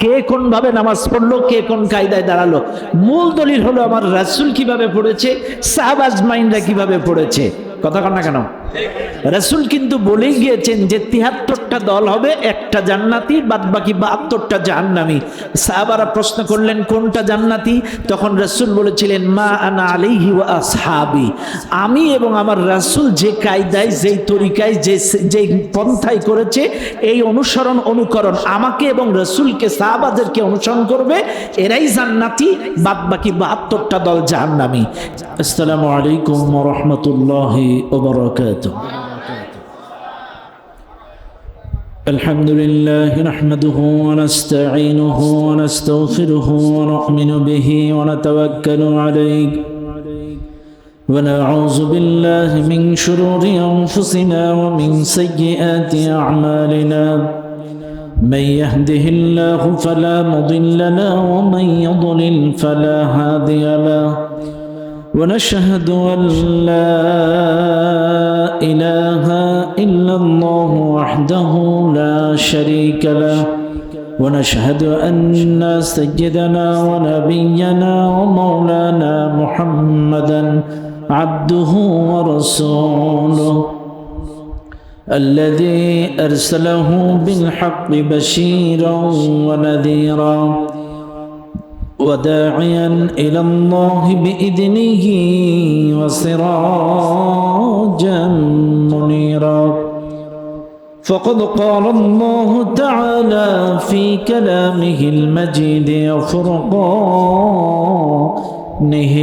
কে কোন ভাবে নামাজ পড়লো, কে কোন কায়দায় দাঁড়ালো, মূল দলিল হলো আমার রাসূল কিভাবে পড়েছে, সাহাবা আজমাইনরা কিভাবে পড়েছে। কথা কন না কেন? রাসূল কিন্তু বলেই গিয়েছেন যে ৭৩টা দল হবে, একটা জান্নাতি, বাদ বাকি ৭২টা জাহান্নামী। সাহাবারা প্রশ্ন করলেন কোনটা জান্নাতি? তখন রাসূল বলেছিলেন মা আনা আলাইহি ওয়া আসহাবি, আমি এবং আমার রাসূল যে কায়দায়, যেই তরিকায়, যেই পন্থায় করেছে, এই অনুসরণ অনুকরণ আমাকে এবং রাসূলকে, সাহাবাদেরকে অনুসরণ করবে, এরাই জান্নাতি, বাদ বাকি ৭২টা দল জাহান্নামী। আসসালামু আলাইকুম ওয়া রাহমাতুল্লাহি ওয়া বারাকাতুহু। الحمد لله نحمده ونستعينه ونستغفره ونؤمن به ونتوكل عليه ونعوذ بالله من شرور أنفسنا ومن سيئات أعمالنا من يهده الله فلا مضل له ومن يضلل فلا هادي له ونشهد أن لا إله إلا الله وحده لا شريك له ونشهد أن سيدنا ونبينا ومولانا محمدا عبده ورسوله الذي أرسله بالحق بشيرا ونذيرا وداعيا إلى الله بإذنه وسراجا منيرا فقد قال الله تعالى في كلامه المجيد وفرقانه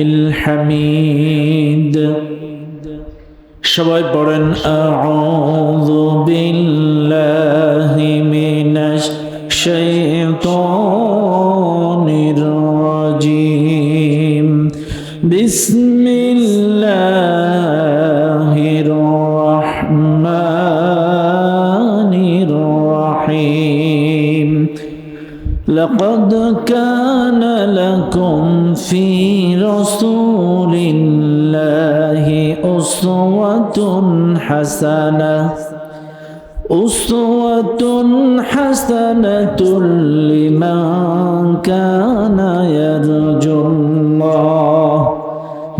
الحميد সবাই পড়েন আউযু বিল্লাহি মিনাশ শাইতানির রাজিম বিসমিল্লাহির রাহমানির রাহিম লাকাদ কানা লাকুম ফি রাসূলিল্লাহি উসওয়াতুন হাসানাহ أسوة حسنة لمن كان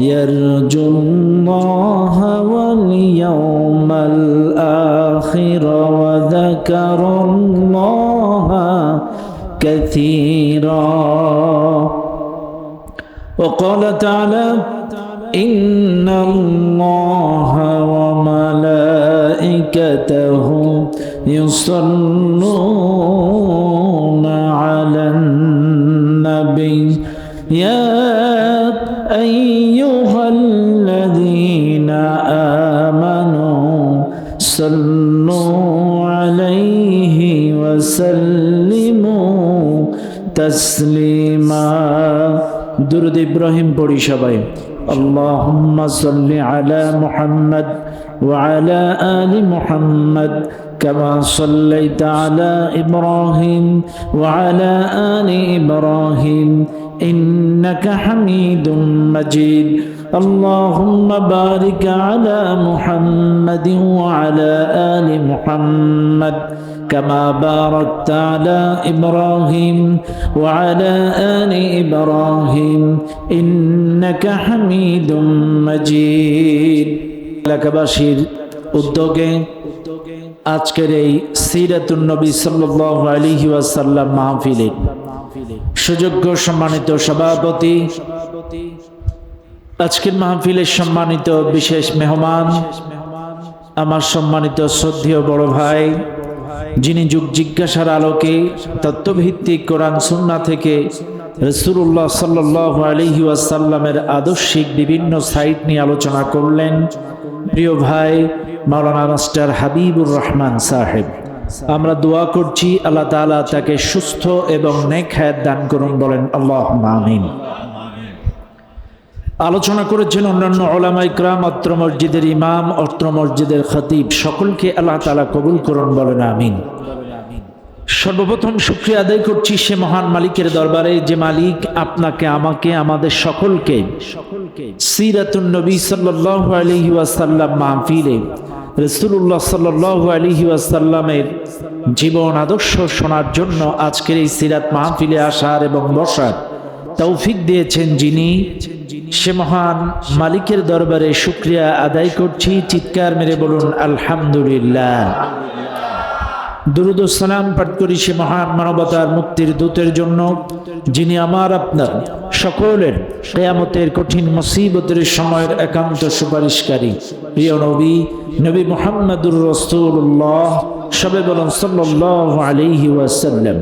يرجو الله واليوم الآخر وذكر الله كثيرا وقال تعالى إن الله وملائكته يصلون على النبي يا أيها الذين آمنوا صلوا عليه وسلموا تسليما درود إبراهيم পড়ি সবাই اللهم صل على محمد وعلى آل محمد كما صليت على إبراهيم وعلى آل إبراهيم إنك حميد مجيد اللهم بارك على محمد وعلى آل محمد كما باركت على إبراهيم وعلى آل إبراهيم إنك حميد مجيد এলাকাবাসীর উদ্যোগে আজকের এই সিরাতুন নবী সাল্লাল্লাহু আলাইহি ওয়াসাল্লাম মাহফিলে সুযোগ্য সম্মানিত সভাপতি, আজকের মাহফিলের সম্মানিত বিশেষ মেহমান, আমার সম্মানিত শ্রদ্ধেয় বড় ভাই, যিনি যুগ জিজ্ঞাসার আলোকে তত্ত্বভিত্তিক কোরআন সুন্নাহ থেকে রাসূলুল্লাহ সাল্লাল্লাহু আলাইহি ওয়াসাল্লামের আদর্শিক বিভিন্ন সাইট নিয়ে আলোচনা করলেন, প্রিয় ভাই মাওলানা মাস্টার হাবিবুর রহমান সাহেব। আমরা দোয়া করছি আল্লাহ তাআলা তাকে সুস্থ এবং নেক হায়াত দান করুন, বলেন আল্লাহুম্মা আমিন। আলোচনা করেছেন অন্যান্য উলামা ইকরাম, অত্র মসজিদের ইমাম, অত্র মসজিদের খতিব, সকলকে আল্লাহ তাআলা কবুল করুন, বলেন আমিন। সর্বপ্রথম শুকরিয়া আদায় করছি সে মহান মালিকের দরবারে, যে মালিক আপনাকে, আমাকে, আমাদের সকলকে সিরাতুন নবী সাল্লাল্লাহু আলাইহি ওয়াসাল্লাম মাহফিলে রাসূলুল্লাহ সাল্লাল্লাহু আলাইহি ওয়াসাল্লামের জীবন আদর্শ শোনার জন্য আজকের এই সিরাত মাহফিলে আসার এবং বসার তৌফিক দিয়েছেন যিনি, সে মহান মালিকের দরবারে শুকরিয়া আদায় করছি। চিৎকার মেরে বলুন আলহামদুলিল্লাহ। দুরূদ ও সালাম পাঠ করি সে মহান মানবতার মুক্তির দূতের জন্য, যিনি আমার আপনার সকলের কিয়ামতের কঠিন মুসিবতের সময়ের একান্ত সুপারিশকারী, প্রিয় নবী নবী মুহাম্মদুর রাসূলুল্লাহ, সবে বলুন সাল্লাল্লাহু আলাইহি ওয়াসাল্লাম।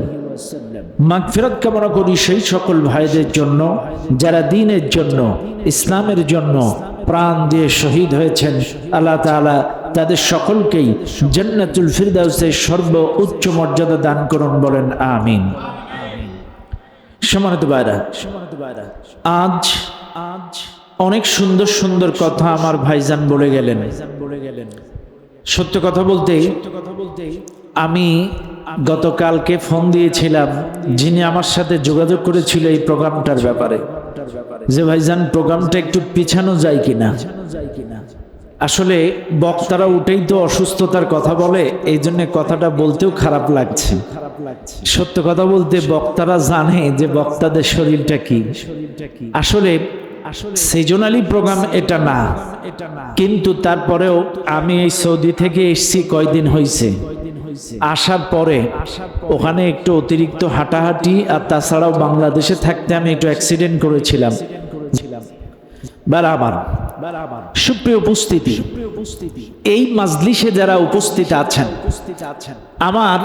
মাগফিরাত কামনা করি সেই সকল ভাইদের জন্য যারা দ্বীনের জন্য, ইসলামের জন্য প্রাণ দিয়ে শহীদ হয়েছেন। আল্লাহ তাআলা তাদের সকলকেই জান্নাতুল ফিরদাউসের সর্বোচ্চ মর্যাদা দান করুন, বলেন আমিন। সম্মানিত ভাইরা, আজ অনেক সুন্দর সুন্দর কথা আমার ভাইজান বলে গেলেন। সত্য কথা বলতে আমি গতকালকে ফোন দিয়েছিলাম যিনি আমার সাথে যোগাযোগ করেছিল এই প্রোগ্রামটার ব্যাপারে, যে ভাইজান প্রোগ্রামটা একটু পিছানো যায় কিনা। আসলে বক্তারা উঠেই তো অসুস্থতার কথা বলে, এই জন্য কথাটা বলতেও খারাপ লাগছে। সত্য কথা বলতে বক্তারা জানে যে বক্তাদের শরীরটা কি। আসলে সিজনালি প্রোগ্রাম এটা না, কিন্তু তারপরেও আমি এই সৌদি থেকে এসেছি কয়দিন হয়েছে, আসার পরে ওখানে একটু অতিরিক্ত হাঁটাহাঁটি, আর তাছাড়াও বাংলাদেশে থাকতে আমি একটু অ্যাক্সিডেন্ট করেছিলাম। বারাবার সুপ্রিয় উপস্থিতি, এই মাজলিসে যারা উপস্থিত আছেন, আমার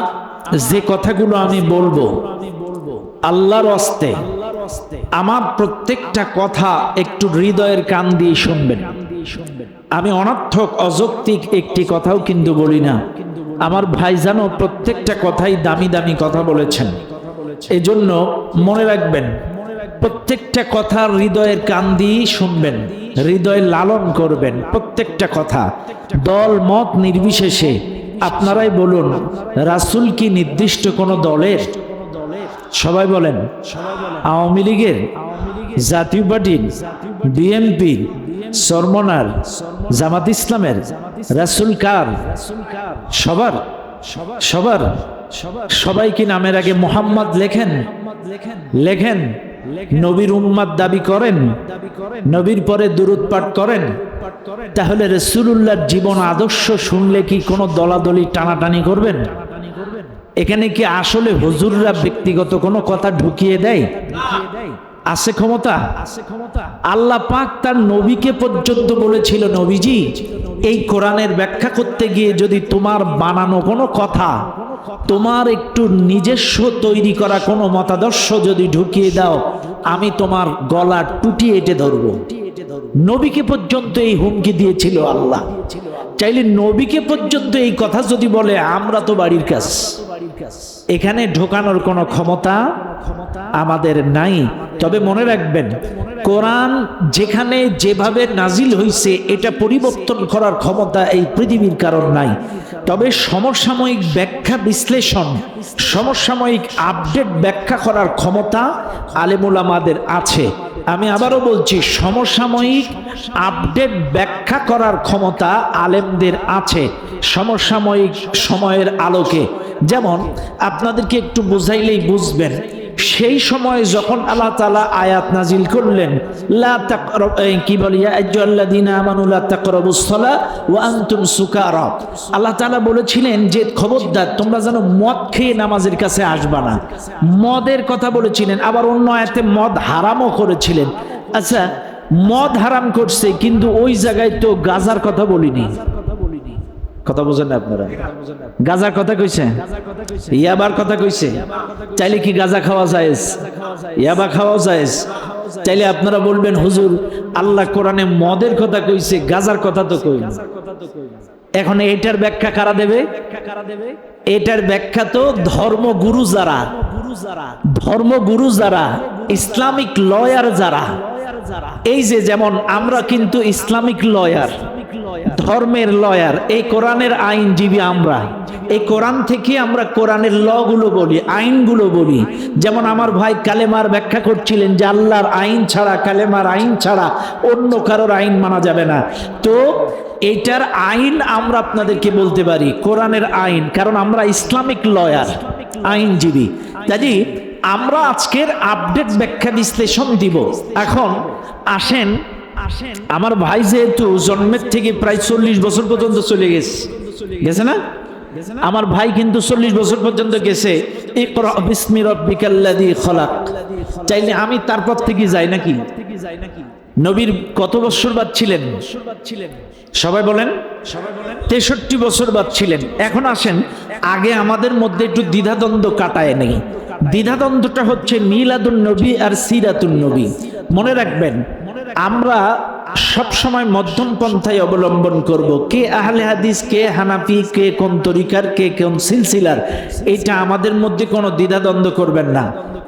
যে কথাগুলো আমি বলবো আল্লাহর ওয়াস্তে আমার প্রত্যেকটা কথা একটু হৃদয়ের কান দিয়ে শুনবেন। আমি অনর্থক অযৌক্তিক একটি কথাও কিন্তু বলি না। আমার ভাইজানও প্রত্যেকটা কথাই দামি দামি কথা বলেছেন, এজন্য মনে রাখবেন প্রত্যেকটা কথা হৃদয়ের কান দিয়ে শুনবেন, হৃদয় লালন করবেন প্রত্যেকটা কথা। দল মত নির্বিশেষে আপনারাই বলুন, রাসূল কি নির্দিষ্ট কোনো দলের? সবাই বলেন, আওয়ামী লীগের, জাতীয় পার্টির, বিএনপি, চরমনার, জামাত ইসলামের? রাসূল কার? সবার। সবার সবাই কি নামের আগে মুহাম্মদ লেখেন? লেখেন। নবীর উম্মত দাবি করেন, নবীর পরে দুরূদ পাঠ করেন। তাহলে রাসূলুল্লাহর জীবন আদর্শ শুনলে কি কোনো দলাদলি টানাটানি করবেন? এখানে কি আসলে হুজুররা ব্যক্তিগত কোনো কথা ঢুকিয়ে দেয়? আছে ক্ষমতা? আল্লাহ পাক তার নবীকে পর্যন্ত বলেছিল, নবীজি এই কোরআনের ব্যাখ্যা করতে গিয়ে যদি তোমার বানানো কোনো কথা, তোমার একটু নিজস্ব তৈরি করা কোনো মতাদর্শ যদি ঢুকিয়ে দাও, আমি তোমার গলা টুটি এঁটে ধরবো। নবীকে পর্যন্ত এই হুমকি দিয়েছিল আল্লাহ। চাইলে নবীকে পর্যন্ত এই কথা যদি বলে, আমরা তো বাড়ির কাজ, এখানে ঢোকানোর কোনো ক্ষমতা আমাদের নাই। তবে মনে রাখবেন, কোরআন যেখানে যেভাবে নাজিল হয়েছে এটা পরিবর্তন করার ক্ষমতা এই পৃথিবীর কারণ নাই। তবে সমসাময়িক ব্যাখ্যা বিশ্লেষণ, সমসাময়িক আপডেট ব্যাখ্যা করার ক্ষমতা আলেম উলামাদের আছে। আমি আবারও বলছি, সমসাময়িক আপডেট ব্যাখ্যা করার ক্ষমতা আলেমদের আছে সমসাময়িক সময়ের আলোকে। যেমন আপনাদেরকে একটু বুঝাইলেই বুঝবেন, সেই সময় যখন আল্লাহ তাআলা আয়াত নাজিল করলেন, লা তাকরাবু, কি বলি, ইয়া আইয়ুহাল্লাযীনা আমানু লা তাকরাবুস সালাহ ওয়া আনতুম সুকারা। আল্লাহ তাআলা বলেছিলেন যে খবরদার তোমরা যেন মদ খেয়ে নামাজের কাছে আসবা না। মদের কথা বলেছিলেন, আবার অন্য আয়াতে মদ হারামও করেছিলেন। আচ্ছা, মদ হারাম করছে, কিন্তু ওই জায়গায় তো গাজার কথা বলিনি। কথা বোঝেন না আপনারা? গাজার কথা কইছে, ইয়াবার কথা কইছে। চাইলে কি গাজা খাওয়া জায়েজ? ইয়াবা খাওয়া জায়েজ। চাইলে আপনারা বলবেন, হুজুর আল্লাহ কোরআনে মদের কথা কইছে, গাজার কথা তো কই না। এখন এটার ব্যাখ্যা কারা দেবে? এটার ব্যাখ্যা তো ধর্মগুরু যারা, ধর্মগুরু যারা, ইসলামিক লয়ার যারা। এই যে যেমন আমরা কিন্তু ইসলামিক লয়ার, ধর্মের লয়ার, এই কোরআনের আইনজীবী আমরা। এই কোরআন থেকে আমরা কোরআনের লগুলো বলি, আইনগুলো বলি। যেমন আমার ভাই কালেমার ব্যাখ্যা করছিলেন যে আল্লাহর আইন ছাড়া, কালেমার আইন ছাড়া অন্য কারোর আইন মানা যাবে না। তো এইটার আইন আমরা আপনাদেরকে বলতে পারি কোরআনের আইন, কারণ আমরা ইসলামিক লয়ার, আইনজীবী। কাজী আমরা আজকের আপডেট ব্যাখ্যা বিশ্লেষণ দিব। এখন আসেন, আমার ভাই যেহেতু জন্মের থেকে প্রায় 40 বছর পর্যন্ত চলে গেছে না, আমার ভাই কিন্তু 40 বছর পর্যন্ত গেছে। ইকরা বিসমি রাব্বিকাল্লাযী খলাক। চাইলে আমি তারপর থেকে যাই নাকি? নবীর কত বছর বাদ ছিলেন? সবাই বলেন 63 বছর বাদ ছিলেন। এখন আসেন, আগে আমাদের মধ্যে একটু দ্বিধাদ্বন্দ্ব কাটায় নেই। দ্বিধাদ্বন্দ্বটা হচ্ছে মিলাদুন নবী আর সিরাতুন নবী। মনে রাখবেন, আমরা সব সময় মধ্যম পন্থায় অবলম্বন করব। কে আহলে হাদিস, কে হানাফি, কে কোন তরিকার, কে কোন সিলসিলার, এটা আমাদের মধ্যে কোনো দ্বিধাদ্বন্দ্ব করবেন না।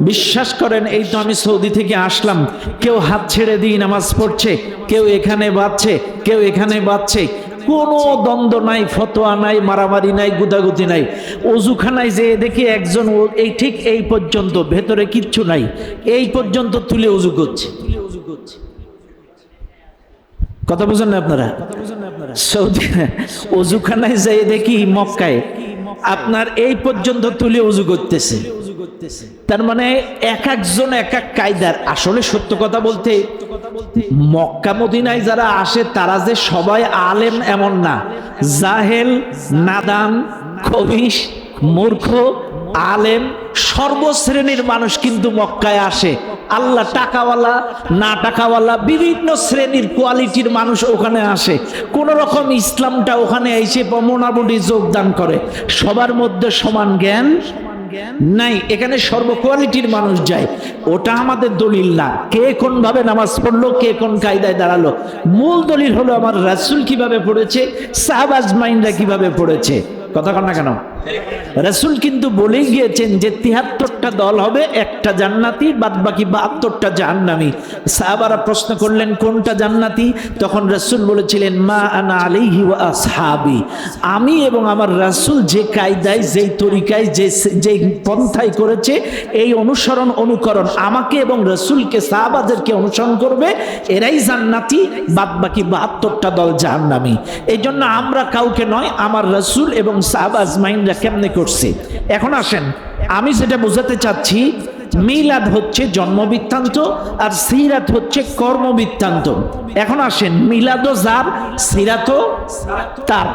বিশ্বাস করেন, এই তো আমি সৌদি থেকে আসলাম, কেউ হাত ছেড়ে দিয়ে নামাজ পড়ছে, কেউ এখানে বাঁধছে, কেউ এখানে বাঁধছে, কোনো দ্বন্দ্ব নাই, ফতোয়া নাই, মারামারি নাই, গুদাগুদি নাই। অজুখানায় যে দেখি একজন এই ঠিক এই পর্যন্ত, ভেতরে কিচ্ছু নাই, এই পর্যন্ত তুলে অজু করছে। কথা বুঝেন না আপনারা? সৌদি অজুখানায় যাই দেখি মক্কায় আপনার এই পর্যন্ত তুলে অজু করতেছে। তার মানে এক একজন এক এক কায়দার। আসলে সত্য কথা বলতে, মক্কা মদিনায় যারা আসে তারা যে সবাই আলেম এমন না। জাহেল, নাদান, খবিশ, মূর্খ, আলেম, সর্বশ্রেণীর মানুষ কিন্তু মক্কায় আসে। আল্লাহ টাকাওয়ালা, না টাকাওয়ালা, বিভিন্ন শ্রেণীর কোয়ালিটির মানুষ ওখানে আসে। কোন রকম ইসলামটা ওখানে এসে মোটামুটি যোগদান করে। সবার মধ্যে সমান জ্ঞান নাই, এখানে সর্ব কোয়ালিটির মানুষ যায়। ওটা আমাদের দলিল না, কে কোন ভাবে নামাজ পড়লো, কে কোন কায়দায় দাঁড়ালো। মূল দলিল হলো আমার রাসূল কিভাবে পড়েছে, সাহাবা আজমাইনরা কিভাবে পড়েছে। কথা কন না কেন? রাসূল কিন্তু বলেই গিয়েছেন যে ৭৩টা দল হবে, একটা জান্নাতি, বাদ বাকি ৭২টা জাহান্নামী। সাহাবারা প্রশ্ন করলেন কোনটা জান্নাতি? তখন রাসূল বলেছিলেন মা আনা আলাইহি ওয়া আসহাবি, আমি এবং আমার রাসূল যে কায়দায়, যেই তরিকায়, যে পন্থায় করেছে, এই অনুসরণ অনুকরণ, আমাকে এবং রাসূলকে, সাহাবাদেরকে অনুসরণ করবে, এরাই জান্নাতি, বাদ বাকি ৭২টা দল জাহান্নামী। এই জন্য আমরা কাউকে নয়, আমার রাসূল এবং সাহাবা আজমাইনরা কেমনে করছে। এখন আসেন, আমি যেটা বোঝাতে চাচ্ছি, মিলাদ হচ্ছে জন্ম বৃত্তান্ত আর সিরাত হচ্ছে কর্ম বৃত্তান্ত। এখন আসেন, মিলাদও যার, সিরাতও তার।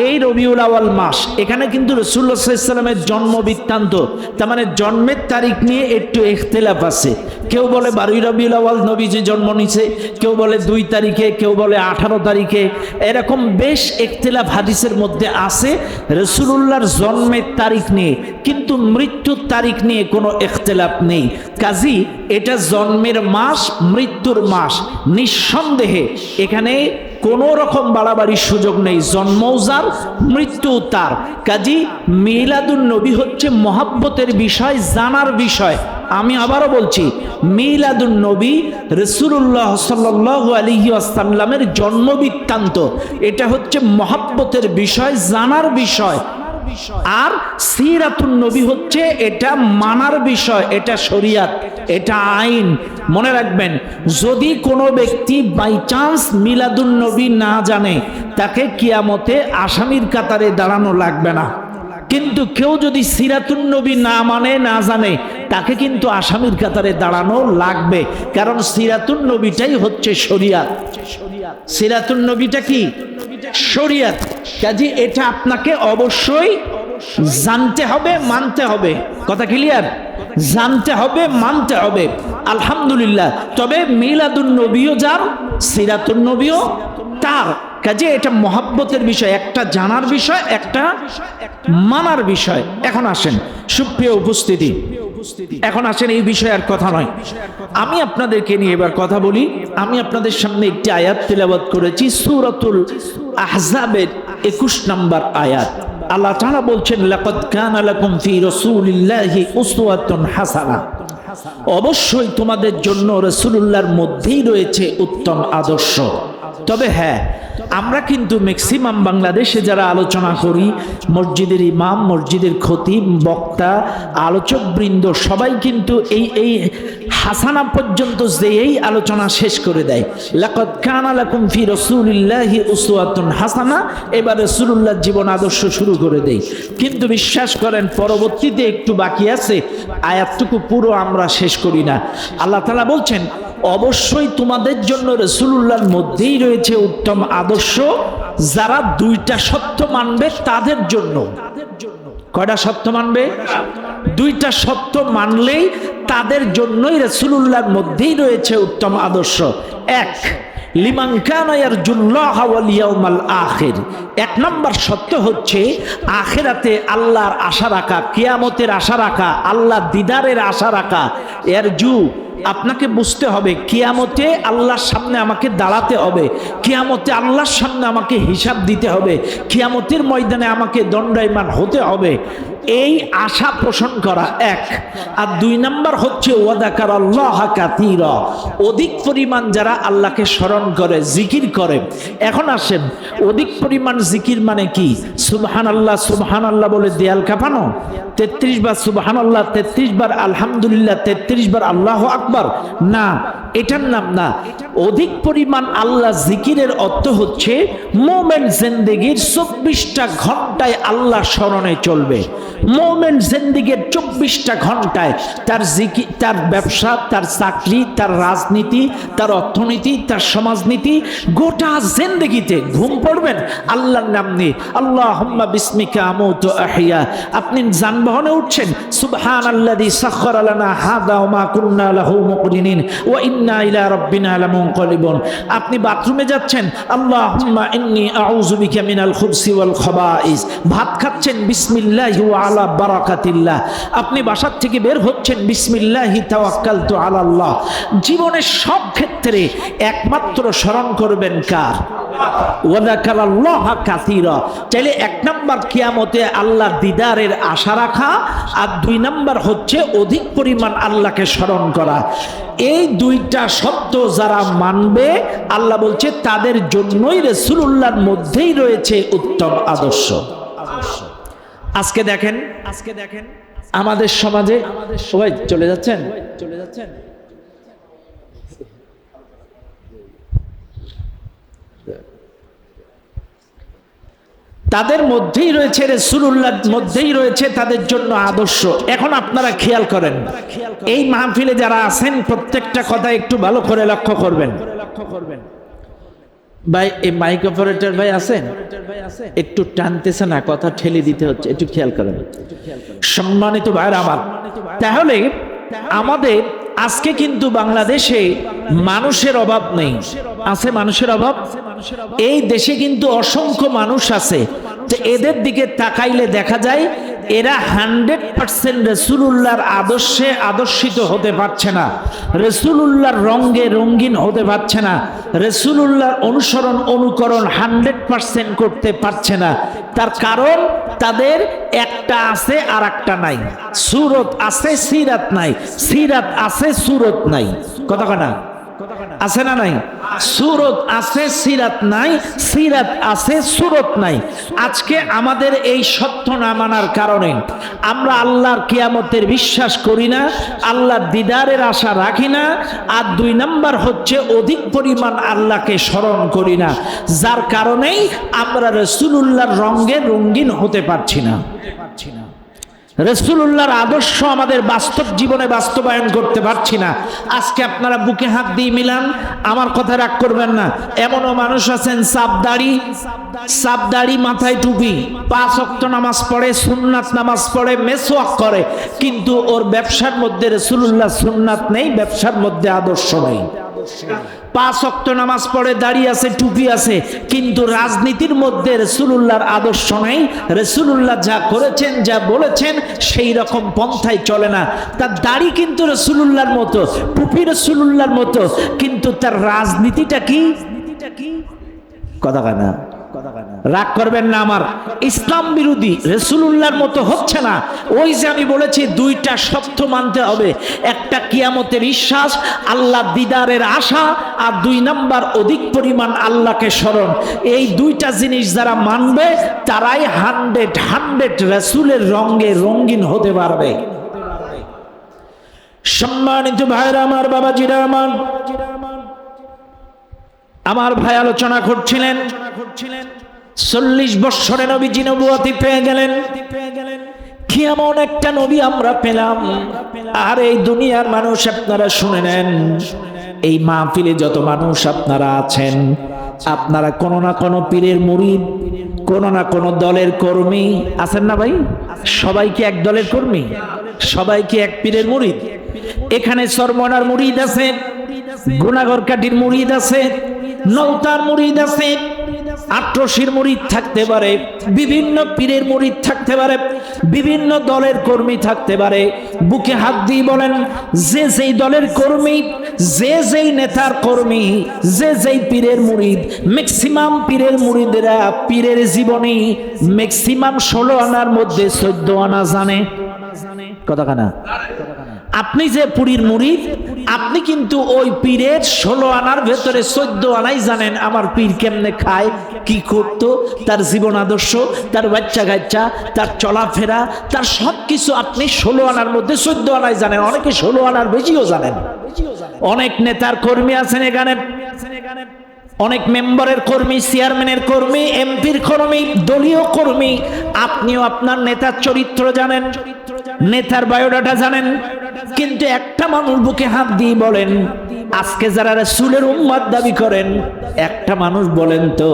এই রবিউল আউয়াল মাস, এখানে কিন্তু রাসূলুল্লাহ সাল্লাল্লাহু আলাইহি ওয়াসাল্লামের জন্ম বৃত্তান্ত, তার মানে জন্মের তারিখ নিয়ে একটু ইখতিলাফ আছে। কেউ বলে 12 রবিউল আউয়াল নবীজি জন্ম নিছে, কেউ বলে 2 তারিখে, কেউ বলে 18 তারিখে। এরকম বেশ ইখতিলাফ হাদিসের মধ্যে আছে রাসূলুল্লাহর জন্মের তারিখ নিয়ে, কিন্তু মৃত্যুর তারিখ নিয়ে কোনো ইখতিলাফ নেই। কাজী এটা জন্মের মাস, মৃত্যুর মাস, নিঃসন্দেহে এখানে কোনো রকম বাড়াবাড়ির সুযোগ নেই। জন্মও যার, মৃত্যু তার। কাজী মিলাদুন নবী হচ্ছে মহাব্বতের বিষয়, জানার বিষয়। আমি আবারও বলছি, মিলাদুন নবী রাসূলুল্লাহ সাল্লাল্লাহু আলাইহি ওয়াসাল্লামের জন্ম বৃত্তান্ত, এটা হচ্ছে মহাব্বতের বিষয়, জানার বিষয়। আর সিরাতুন নবী হচ্ছে এটা মানার বিষয়, এটা শরিয়াত, এটা আইন। মনে রাখবেন, যদি কোনো ব্যক্তি বাই চান্স মিলাদুন নবী না জানে, তাকে কিয়ামতে আসামির কাতারে দাঁড়ানো লাগবে না। কিন্তু কেউ যদি সিরাতুন নবী না মানে, না জানে, তাকে কিন্তু আসামির কাতারে দাঁড়ানো লাগবে। কারণ সিরাতুন নবীটাই হচ্ছে শরিয়াত। সিরাতুন নবীটা কি? শরিয়াত। কাজী এটা আপনাকে অবশ্যই জানতে হবে, মানতে হবে। কথা ক্লিয়ার? জানতে হবে, মানতে হবে। আলহামদুলিল্লাহ। তবে মিলাদুন নবীও যার, সিরাতুন নবীও তার। কাজে এটা মহাব্বতের বিষয়, একটা জানার বিষয়, একটা মানার বিষয়। এখন আসেন সুপ্রিয় উপস্থিতি, এখন আসেন এই বিষয়ে আর কথা নয়, আমি আপনাদেরকে নিয়ে এবার কথা বলি। আমি আপনাদের সামনে একটি আয়াত তেলাওয়াত করেছি, সূরাতুল আহজাবের 21 নম্বর আয়াত। আল্লাহ তাআলা বলছেন লাকাদ কানা লাকুম ফি রাসূলিল্লাহি উসওয়াতুন হাসানাহ, অবশ্যই তোমাদের জন্য রাসূলুল্লাহর মধ্যেই রয়েছে উত্তম আদর্শ। তবে হ্যাঁ, আমরা কিন্তু ম্যাক্সিমাম বাংলাদেশে যারা আলোচনা করি, মসজিদের ইমাম, মসজিদের খতিব, বক্তা, আলোচকবৃন্দ সবাই কিন্তু এই হাসানা পর্যন্ত যে এই আলোচনা শেষ করে দেয়, লাকাদ কানা লাকুম ফি রাসূলিল্লাহি উসওয়াতুন হাসানা, এবার রাসূলুল্লাহর জীবন আদর্শ শুরু করে দেই। কিন্তু বিশ্বাস করেন পরবর্তীতে একটু বাকি আছে, আয়াতটুকু পুরো আমরা শেষ করি না। আল্লাহ তাআলা বলছেন, অবশ্যই তোমাদের জন্য রাসূলুল্লাহর মধ্যেই রয়েছে উত্তম আদর্শ, যারা দুইটা সত্য মানবে তাদের জন্য। কয়টা সত্য মানবে? দুইটা সত্য মানলেই তাদের জন্যই রাসূলুল্লাহর মধ্যেই রয়েছে উত্তম আদর্শ। এক, লিমান কানা ইয়ারজুল্লাহ ওয়াল ইয়াউমাল আখির। এক নম্বর সত্য হচ্ছে আখিরাতে আল্লাহর আশা রাখা, কিয়ামতের আশা রাখা, আল্লাহ দিদারের আশা রাখা। ইয়ারজু, আপনাকে বুঝতে হবে কিয়ামতে আল্লাহর সামনে আমাকে দাঁড়াতে হবে, কিয়ামতে আল্লাহর সামনে আমাকে হিসাব দিতে হবে, কিয়ামতের ময়দানে আমাকে দণ্ডায়মান হতে হবে। এই আশা পোষণ করা এক। আর দুই নাম্বার হচ্ছে ওয়াযাকারাল্লাহ কাসীরা, অধিক পরিমাণ যারা আল্লাহকে স্মরণ করে, জিকির করে। এখন আসেন, অধিক পরিমাণ জিকির মানে কি? সুবহানাল্লাহ সুবহানাল্লাহ বলে দেয়াল কাঁপানো? 33 বার সুবহানাল্লাহ, 33 বার আলহামদুলিল্লাহ, 33 বার আল্লাহু আকবার? না, এটার নাম না। অধিক পরিমাণ আল্লাহ জিকিরের অর্থ হচ্ছে মুমিন জিন্দেগির 24টা ঘন্টায় আল্লাহ স্মরণে চলবে। মুমিন জিন্দেগির 24টা ঘন্টায় তার জিকির, তার ব্যবসা, তার চাকরি, তার রাজনীতি, তার অর্থনীতি, তার সমাজনীতি, গোটা জিন্দেগিতে ঘুম পড়বেন আল্লাহর নাম নিয়ে। আল্লাহুম্মা বিসমিকা আমুতু আহইয়া। আপনি যানবাহনে উঠছেন, সুবহানাল্লাযী সাখখারা লানা হাযা ওয়া মা কুন্না লাহু মুকরিনিন ওয়া ইন্না ইলা রাব্বিনা লামুনকালিবুন। আপনি বাথরুমে যাচ্ছেন, আল্লাহুম্মা ইন্নী আউযু বিকা মিনাল খুবসি ওয়াল খাবাইস। ভাত খাচ্ছেন, বিসমিল্লাহি ওয়া আলা বারাকাতিল্লাহ। আপনি বাসার থেকে বের হচ্ছেন, বিসমিল্লাহি তাওয়াক্কালতু আলাল্লাহ। জীবনের সব ক্ষেত্রে একমাত্র স্মরণ করবেন কার? ওয়াযাকারাল্লাহ কাসীরা। তাহলে এক নাম্বার কিয়ামতে আল্লাহ দিদারের আশা রাখা, আর দুই নাম্বার হচ্ছে অধিক পরিমাণ আল্লাহকে স্মরণ করা। এই দুইটা সত্য যারা মানবে, আল্লাহ বলছে তাদের জন্যই রাসূলুল্লাহর মধ্যেই রয়েছে উত্তম আদর্শ। আজকে দেখেন আমাদের সমাজে সবাই চলে যাচ্ছেন, তাদের মধ্যেই রয়েছে, রাসূলুল্লাহর মধ্যেই রয়েছে তাদের জন্য আদর্শ। এখন আপনারা খেয়াল করেন, এই মাহফিলে যারা আছেন প্রত্যেকটা কথা একটু ভালো করে লক্ষ্য করবেন। ভাই, এই মাইক অপারেটর ভাই আছেন? একটু টানতেছে না, কথা ঠেলে দিতে হচ্ছে, একটু খেয়াল করেন সম্মানিত ভাইরা আমার। তাহলে আমাদের আজকে কিন্তু বাংলাদেশে মানুষের অভাব নেই, আছে মানুষের অভাব। এই দেশে কিন্তু অসংখ্য মানুষ আছে, তো এদের দিকে তাকাইলে দেখা যায় এরা 100% রাসূলুল্লাহর আদর্শে আদর্শিত হতে পারছে না, রাসূলুল্লাহর রঙে রঙিন হতে পারছে না, রাসূলুল্লাহর অনুসরণ অনুকরণ 100% করতে পারছে না। তার কারণ তাদের একটা আছে আর একটা নাই, সুরত আছে সিরাত নাই, সিরাত আছে সুরত নাই। কথা না আছে না নাই? সুরত আছে সিরাত নাই, সিরাত আছে সুরত নাই। আজকে আমাদের এই সত্য না মানার কারণে আমরা আল্লাহর কিয়ামতের বিশ্বাস করি না, আল্লাহর দিদারের আশা রাখি না, আর দুই নাম্বার হচ্ছে অধিক পরিমাণ আল্লাহকে স্মরণ করি না, যার কারণেই আমরা রাসূলুল্লাহর রঙে রঙিন হতে পারছি না। রাসূলুল্লাহর আদর্শ আমাদের বাস্তব জীবনে বাস্তবায়ন করতে পারছি না। আজকে আপনারা বুকে হাত দিয়ে মিলান, আমার কথা রাগ করবেন না। এমনও মানুষ আছেন সাপ দাড়ি, মাথায় টুপি, 5 ওয়াক্ত নামাজ পড়ে, সুন্নাত নামাজ পড়ে, মেসওয়াক করে, কিন্তু ওর ব্যবসার মধ্যে রাসূলুল্লাহ সুন্নাত নেই, ব্যবসার মধ্যে আদর্শ নেই। 5 ওয়াক্ত নামাজ পড়ে, দাড়ি আছে, টুপি আছে, কিন্তু রাজনীতির মধ্যে রাসূলুল্লাহর আদর্শ নেই। রাসূলুল্লাহ যা করেছেন, যা বলেছেন সেই রকম পন্থায় চলে না। তার দাড়ি কিন্তু রাসূলুল্লাহর মতো, টুপি রাসূলুল্লাহর মতো, কিন্তু তার রাজনীতিটা কি? কথা না রাগ করবেন না, আমার ইসলাম বিরোধী রাসূলুল্লাহর মতো হচ্ছে না। ওই যে আমি বলেছি দুইটা শর্ত মানতে হবে, একটা কিয়ামতের বিশ্বাস, আল্লাহ দিদারের আশা, আর 2 নাম্বার অধিক পরিমাণ আল্লাহকে স্মরণ। এই দুইটা জিনিস যারা মানবে তারাই 100 রাসূলের রঙে রঙিন হতে পারবে। সম্মানিত ভাইরা আমার, বাবাজিরা আমার ভাই আলোচনা করছিলেন 40 বছরে নবীজি নবুয়তি পেয়ে গেলেন। কি এমন একটা নবী আমরা পেলাম। আর এই দুনিয়ার মানুষ আপনারা শুনে নেন, এই মাহফিলে যত মানুষ আপনারা আছেন, আপনারা কোনো না কোনো পীরের মুরিদ, কোনো না কোনো দলের কর্মী আছেন না ভাই? সবাই কি এক দলের কর্মী? সবাই কি এক পীরের মুরিদ? এখানে চরমনার মুরিদ আছে, গুনাগরকাটির মুরিদ আছে, নৌতার মুরিদ আছে, আটরশির মুরিদ থাকতে পারে, বিভিন্ন পীরের মুরিদ থাকতে পারে, বিভিন্ন দলের কর্মী থাকতে পারে। বুকে হাত দিয়ে বলেন, যে যেই দলের কর্মী, যে যেই নেতার কর্মী, যে যেই পীরের মুরিদ, ম্যাক্সিমাম পীরের মুরিদেরা পীরের জীবনী ম্যাক্সিমাম 16 আনার মধ্যে 14 আনা জানে। কথা কানা? আপনি যে পুরীর মুরিদ, আপনি কিন্তু ওই পীরের 16 আনার ভেতরে 14 আনাই জানেন। আমার পীর কেমনে খায়, কি করত, তার জীবন আদর্শ, তার বাচ্চা কাচ্চা, তার চলাফেরা, তার সব কিছু আপনি 16 আনার মধ্যে 14 আনাই জানেন। অনেকে 16 আনার বেশিও জানেন। অনেক নেতার কর্মী আছেন এখানে, অনেক মেম্বারের কর্মী, চেয়ারম্যানের কর্মী, এমপির কর্মী, দলীয় কর্মী। আপনিও আপনার নেতার চরিত্র জানেন, নেতার বায়োডাটা জানেন, কিন্তু একটা মানুষ বুকে হাত দিয়ে বলেন, আজকে যারা রাসূলের উম্মত দাবি করেন, একটা মানুষ বলেন তো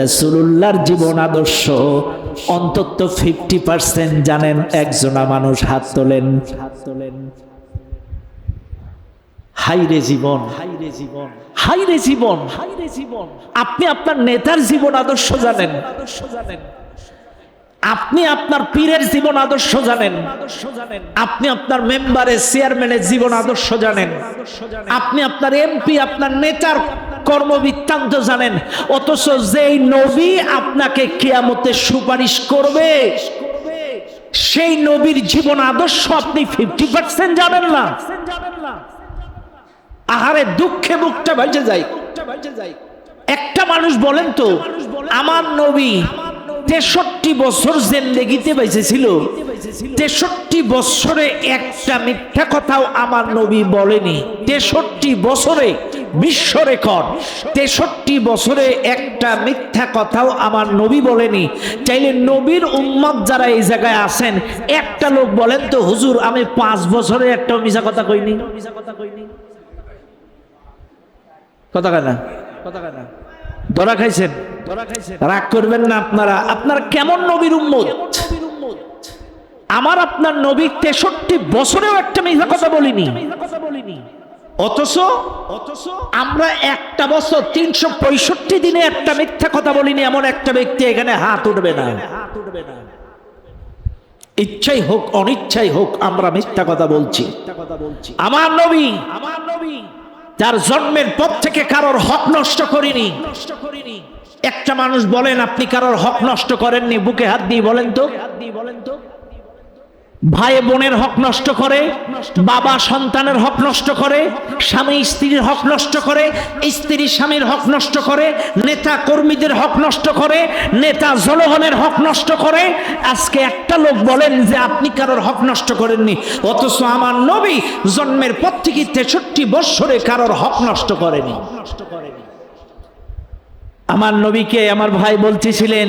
রাসূলুল্লাহর জীবন আদর্শ অন্তত 50% জানেন? একজনা মানুষ হাত তোলেন। হাইরে জীবন, হাইরে জীবন, হাইরে জীবন, হাইরে জীবন। আপনি আপনার নেতার জীবন আদর্শ জানেন, আপনি আপনার পীরের জীবন আদর্শ জানেন, আপনি আপনার মেম্বারের চেয়ারম্যানের জীবন আদর্শ জানেন, আপনি আপনার এমপি, আপনার নেতার কর্মবৃত্তান্ত জানেন। অথচ যেই নবী আপনাকে কিয়ামতে সুপারিশ করবে, সেই নবীর জীবন আদর্শ আপনি 50% জানেন না। আহারে, দুঃখে মুখটা ভেজে যায়। একটা মানুষ বলেন তো, আমার নবী 63 বছর জিন্দেগিতে বেঁচে ছিল, 63 বছরে একটা মিথ্যা কথাও আমার নবী বলেনি। 63 বছরে বিশ্ব রেকর্ড, 63 বছরে একটা মিথ্যা কথাও আমার নবী বলেনি। চাইলে নবীর উম্মত যারা এই জায়গায় আছেন, একটা লোক বলেন তো, হুজুর আমি 5 বছরে একটা মিথ্যা কথা কইনি। কথা কানা? কথা কানা? ধরা খাইছেন? রাগ করবেন না আপনারা। আপনারা কেমন নবীর উম্মত? আমার আপনার নবী 63 বছরেও একটা মিথ্যা কথা বলিনি। অথচ আমরা একটা বছর 365 দিনে একটা মিথ্যা কথা বলিনি, এমন একটা ব্যক্তি এখানে হাত উঠবে না। ইচ্ছাই হোক অনিচ্ছাই হোক, আমরা মিথ্যা কথা বলছি। আমার নবী তার জন্মের পর থেকে কারোর হক নষ্ট করিনি। একটা মানুষ বলেন আপনি কারোর হক নষ্ট করেননি? বুকে হাত দিয়ে বলেন তো। ভাই বোনের হক নষ্ট করে, বাবা সন্তানের হক নষ্ট করে, স্বামী স্ত্রীর হক নষ্ট করে, স্ত্রী স্বামীর হক নষ্ট করে, নেতা কর্মীদের হক নষ্ট করে, নেতা জনগণের হক নষ্ট করে। আজকে একটা লোক বলেন যে আপনি কারোর হক নষ্ট করেননি, অথচ আমার নবী জন্মের পর থেকে 63 বছরে কারোর হক নষ্ট করেনি। আমার নবীকে আমার ভাই বলতেছিলেন,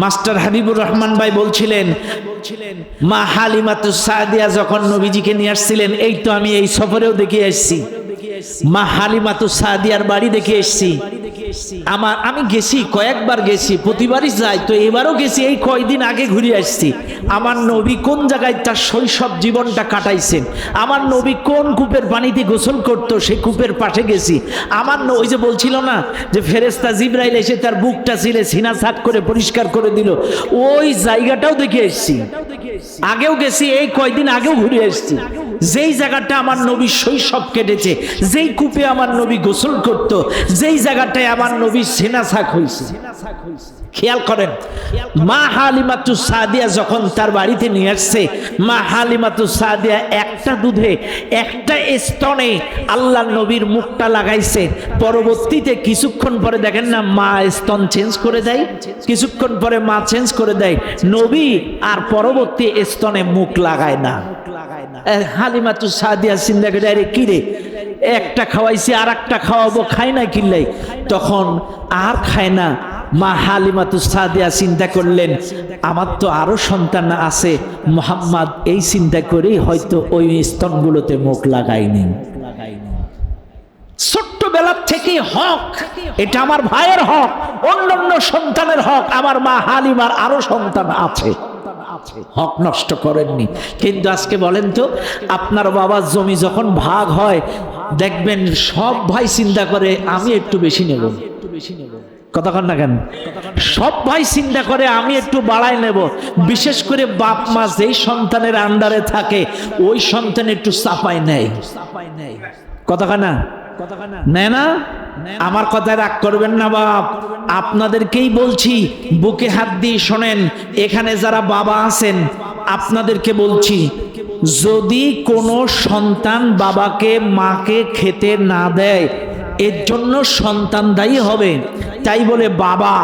মাস্টার হাবিবুর রহমান ভাই বলছিলেন, মা হালিমাতুস সাদিয়া যখন নবীজিকে নিয়ে আসছিলেন, এই তো আমি এই সফরেও দেখে আসছি, মা হালিমাতুস সাদিয়ার বাড়ি দেখে এসেছি। আমি গেছি, কয়েকবার গেছি, প্রতিবারই যাই, তো এবারও গেছি, এই কয়দিন আগে ঘুরে আসছি। আমার নবী কোন জায়গায় তার শৈশব জীবনটা কাটাইছেন, আমার নবী কোন কূপের পানিতে গোসল করতো, সেই কূপের পাশে গেছি। আমার ওই যে বলছিল না যে ফেরেশতা জিবরাইল এসে তার বুকটা ছিলে সিনা সাফ করে পরিষ্কার করে দিল, ওই জায়গাটাও দেখে এসেছি। আগেও গেছি, এই কয়দিন আগেও ঘুরে এসেছি। যেই জায়গাটা আমার নবী শৈশব কেটেছে, যেই কূপে আমার নবী গোসল করত, যেই জায়গাটায় আমার নবী সেনাসাক হয়েছে। খেয়াল করেন, মা হালিমাতু সাদিয়া যখন তার বাড়িতে নিয়ে আসছে, মা হালিমাতু সাদিয়া একটা দুধে একটা স্তনে আল্লাহ নবীর মুখটা লাগাইছে। পরবর্তীতে কিছুক্ষণ পরে দেখেন না, মা স্তন চেঞ্জ করে দেয়, কিছুক্ষণ পরে মা চেঞ্জ করে দেয়, নবী আর পরবর্তী স্তনে মুখ লাগায় না। হালিমাতু সাদিয়া চিন্তা করে, আরে কি রে, একটা খাওয়াইছি আর একটা খাওয়াবো, খায় না কিল্লাই, তখন আর খায় না। মা হালিমাতু সাদিয়া চিন্তা করলেন, আমার তো আরো সন্তান আছে, মুহাম্মদ এই চিন্তা করেই হয়তো ওই স্তনগুলোতে মুখ লাগায়নি। ছোট্টবেলা থেকে হক, এটা আমার ভাইয়ের হক, অন্যান্য সন্তানের হক, আমার মা হালিমার আরো সন্তান আছে, হক নষ্ট করেননি। কিন্তু আজকে বলেন তো, আপনার বাবার জমি যখন ভাগ হয়, দেখবেন সব ভাই চিন্তা করে আমি একটু বেশি নেব, কথা কন না কেন? সব ভাই চিন্তা করে আমি একটু বাড়াই নেব। বিশেষ করে বাপ মা যেই সন্তানের আন্ডারে থাকে, ওই সন্তান একটু চাপাই নেয়, কথা কন না? নেয় না? আমার কথায় রাগ করবেন না বাপ, আপনাদেরকেই বলছি, বুকে হাত দিয়ে শোনেন, এখানে যারা বাবা আছেন আপনাদেরকে বলছি, যদি কোনো সন্তান বাবাকে মাকে খেতে না দেয়, এর জন্য সন্তান দায়ী হবে। তাই বলে বাবা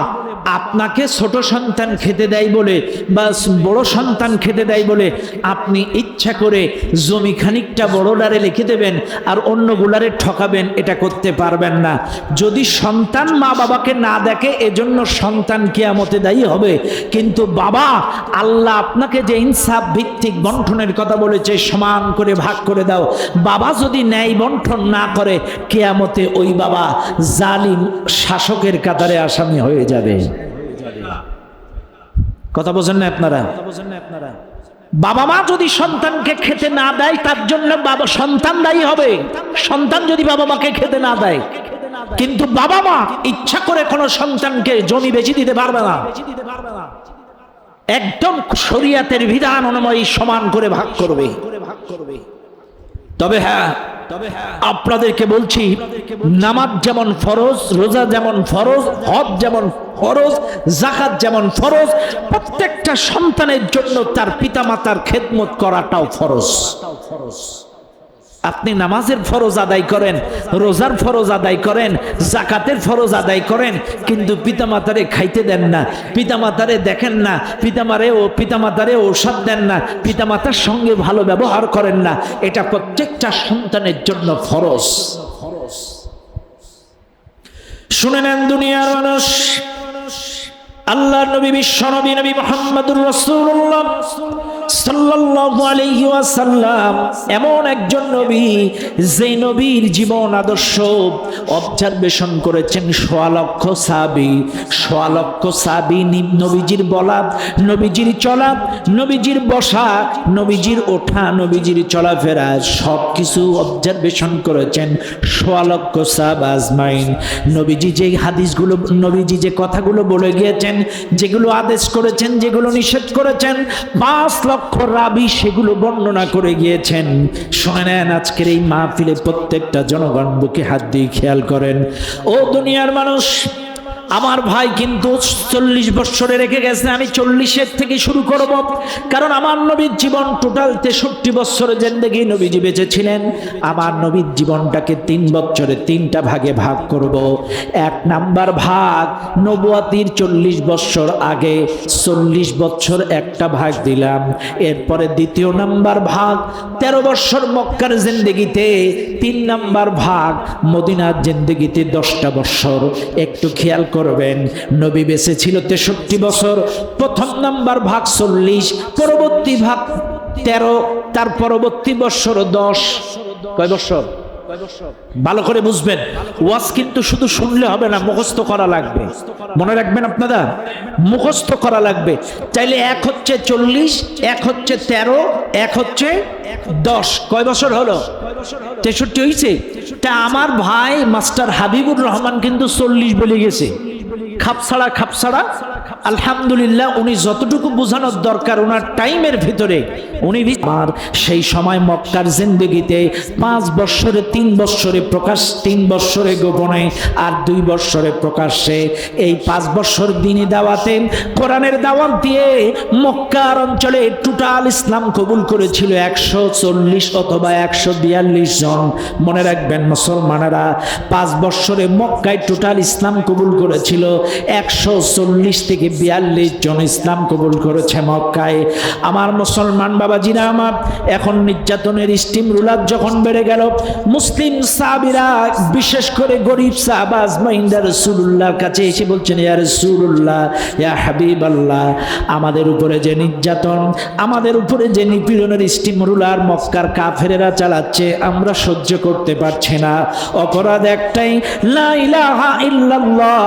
আপনাকে ছোট সন্তান খেতে দেয় বলে বা বড় সন্তান খেতে দেয় বলে আপনি ইচ্ছা করে জমি খানিকটা বড়ডারে লিখে দেবেন আর অন্যগুলারে ঠকাবেন, এটা করতে পারবেন না। যদি সন্তান মা বাবাকে না দেখে, এজন্য সন্তান কিয়ামতে দায়ী হবে। কিন্তু বাবা, আল্লাহ আপনাকে যে ইনসাফ ভিত্তিক বন্টনের কথা বলেছে, সমান করে ভাগ করে দাও, বাবা যদি ন্যায় বন্টন না করে, কিয়ামতে ওই বাবা জালিম শাসকের কাতারে আসামি হয়ে যাবে। কথা বোঝেন না আপনারা? বাবা মা যদি সন্তানকে খেতে না দেয়, তার জন্য বাবা সন্তান দায়ী হবে, সন্তান যদি বাবা মাকে খেতে না দেয়। কিন্তু বাবা মা ইচ্ছা করে কোনো সন্তানকে জমি বেশি দিতে পারবে না, একদম শরীয়তের বিধান অনুযায়ী সমান করে ভাগ করবে। তবে হ্যাঁ, আপনাদেরকে বলছি, নামাজ যেমন ফরজ, রোজা যেমন ফরজ, হজ যেমন ফরজ, যাকাত যেমন ফরজ, প্রত্যেকটা সন্তানের জন্য তার পিতামাতার খেদমত করাটাও ফরজ। আপনি নামাজের ফরজ আদায় করেন, রোজার ফরজ আদায় করেন, যাকাতের ফরজ আদায় করেন, কিন্তু পিতামাতারে খাইতে দেন না, পিতামাতারে দেখেন না, পিতামাতারে ঔষধ দেন না, পিতামাতার সঙ্গে ভালো ব্যবহার করেন না, এটা প্রত্যেকটা সন্তানের জন্য ফরজ। শুনে নেন দুনিয়ার মানুষ, আল্লাহ নবী, বিশ্ব নবী, নবী মুহাম্মদুর রাসূলুল্লাহ সাল্লাল্লাহু আলাইহি ওয়াসাল্লাম এমন একজন নবী, যে নবীর জীবন আদর্শ অবজারভেশন করেছেন ১০০ লক্ষ সাহাবী। ১০০ লক্ষ সাহাবী নবীজির বলা, নবীজির চলা, নবীজির বসা, নবীজির ওঠা, নবীজির চলাফেরা সব কিছু অবজারভেশন করেছেন ১০০ লক্ষ সাহাবা আজমাইন। নবীজি যে হাদিসগুলো, নবীজি যে কথাগুলো বলে গিয়েছেন, যেগুলো আদেশ করেছেন, যেগুলো নিষেধ করেছেন, ৫ লক্ষ রাবী সেগুলো বর্ণনা করে গিয়েছেন। শুনে নেন আজকের এই মাহফিলে প্রত্যেকটা জনগণ বুকে হাত দিয়ে খেয়াল করেন। ও দুনিয়ার মানুষ, আমার ভাই কিন্তু ৪০ বছরে রেখে গেছে, আমি ৪০-এর থেকে শুরু করব, কারণ আমার নবীর জীবন টোটাল ৬৩ বছরের জিন্দেগি নবীজি বেঁচে ছিলেন। আমার নবীর জীবনটাকে ৩ বছরে ৩টা ভাগে ভাগ করব। ১ নাম্বার ভাগ নবুয়াতির ৪০ বছর আগে, ৪০ বছর একটা ভাগ দিলাম। এরপরে ২য় নাম্বার ভাগ ১৩ বছর মক্কার জিন্দেগিতে, ৩ নাম্বার ভাগ মদিনার জিন্দেগিতে ১০টা বছর। একটু খেয়াল করবেন, নবী বেঁচে ছিল ৬৩ বছর, প্রথম নাম্বার ভাগ ৪০, পরবর্তী ভাগ ১৩, তার পরবর্তী বছর ১০। কয় বছর? ভালো করে বুঝবেন, ওয়াজ কিন্তু শুধু শুনলে হবে না, মুখস্থ করা লাগবে। মনে রাখবেন আপনারা, মুখস্থ করা লাগবে। চাইলে ১ হচ্ছে ৪০, ১ হচ্ছে ১৩, ১ হচ্ছে ১০। কয় বছর হলো? ৬৩ হয়েছে। তা আমার ভাই মাস্টার হাবিবুর রহমান কিন্তু ৪০ বলে গেছে, খাপছাড়া আলহামদুলিল্লাহ উনি যতটুকু বোঝানোর দরকার ওনার টাইমের ভিতরে উনি আর সেই সময় মক্কার জিন্দেগিতে 5 বছরে 3 বছরে প্রকাশ, 3 বছরে গোপনে আর 2 বছরে প্রকাশ্যে, এই 5 বছর দিনই দাওয়াতে কোরআনের দাওয়াত দিয়ে মক্কার অঞ্চলে টোটাল ইসলাম কবুল করেছিল 140 অথবা 142 জন। মনে রাখবেন মুসলমানেরা, 5 বছরে মক্কায় টোটাল ইসলাম কবুল করেছিল 140 থেকে 42 জন ইসলাম কবুল করেছে মক্কায়। আমার মুসলমান বাবাজিরা আমার, এখন নির্যাতনের স্টিম রুলার যখন বেড়ে গেল, মুসলিম সাহাবীরা বিশেষ করে গরিব সাহাবা আজমাইন্দা রাসূলুল্লাহর কাছে এসে বলছেন, ইয়া রাসূলুল্লাহ, ইয়া হাবিবাল্লাহ, আমাদের উপরে যে নির্যাতন, আমাদের উপরে যে নিপীড়নের স্টিম রুলার মক্কার কাফেরেরা চালাচ্ছে আমরা সহ্য করতে পারছি না। অপরাধ একটাই, লা ইলাহা ইল্লাল্লাহ,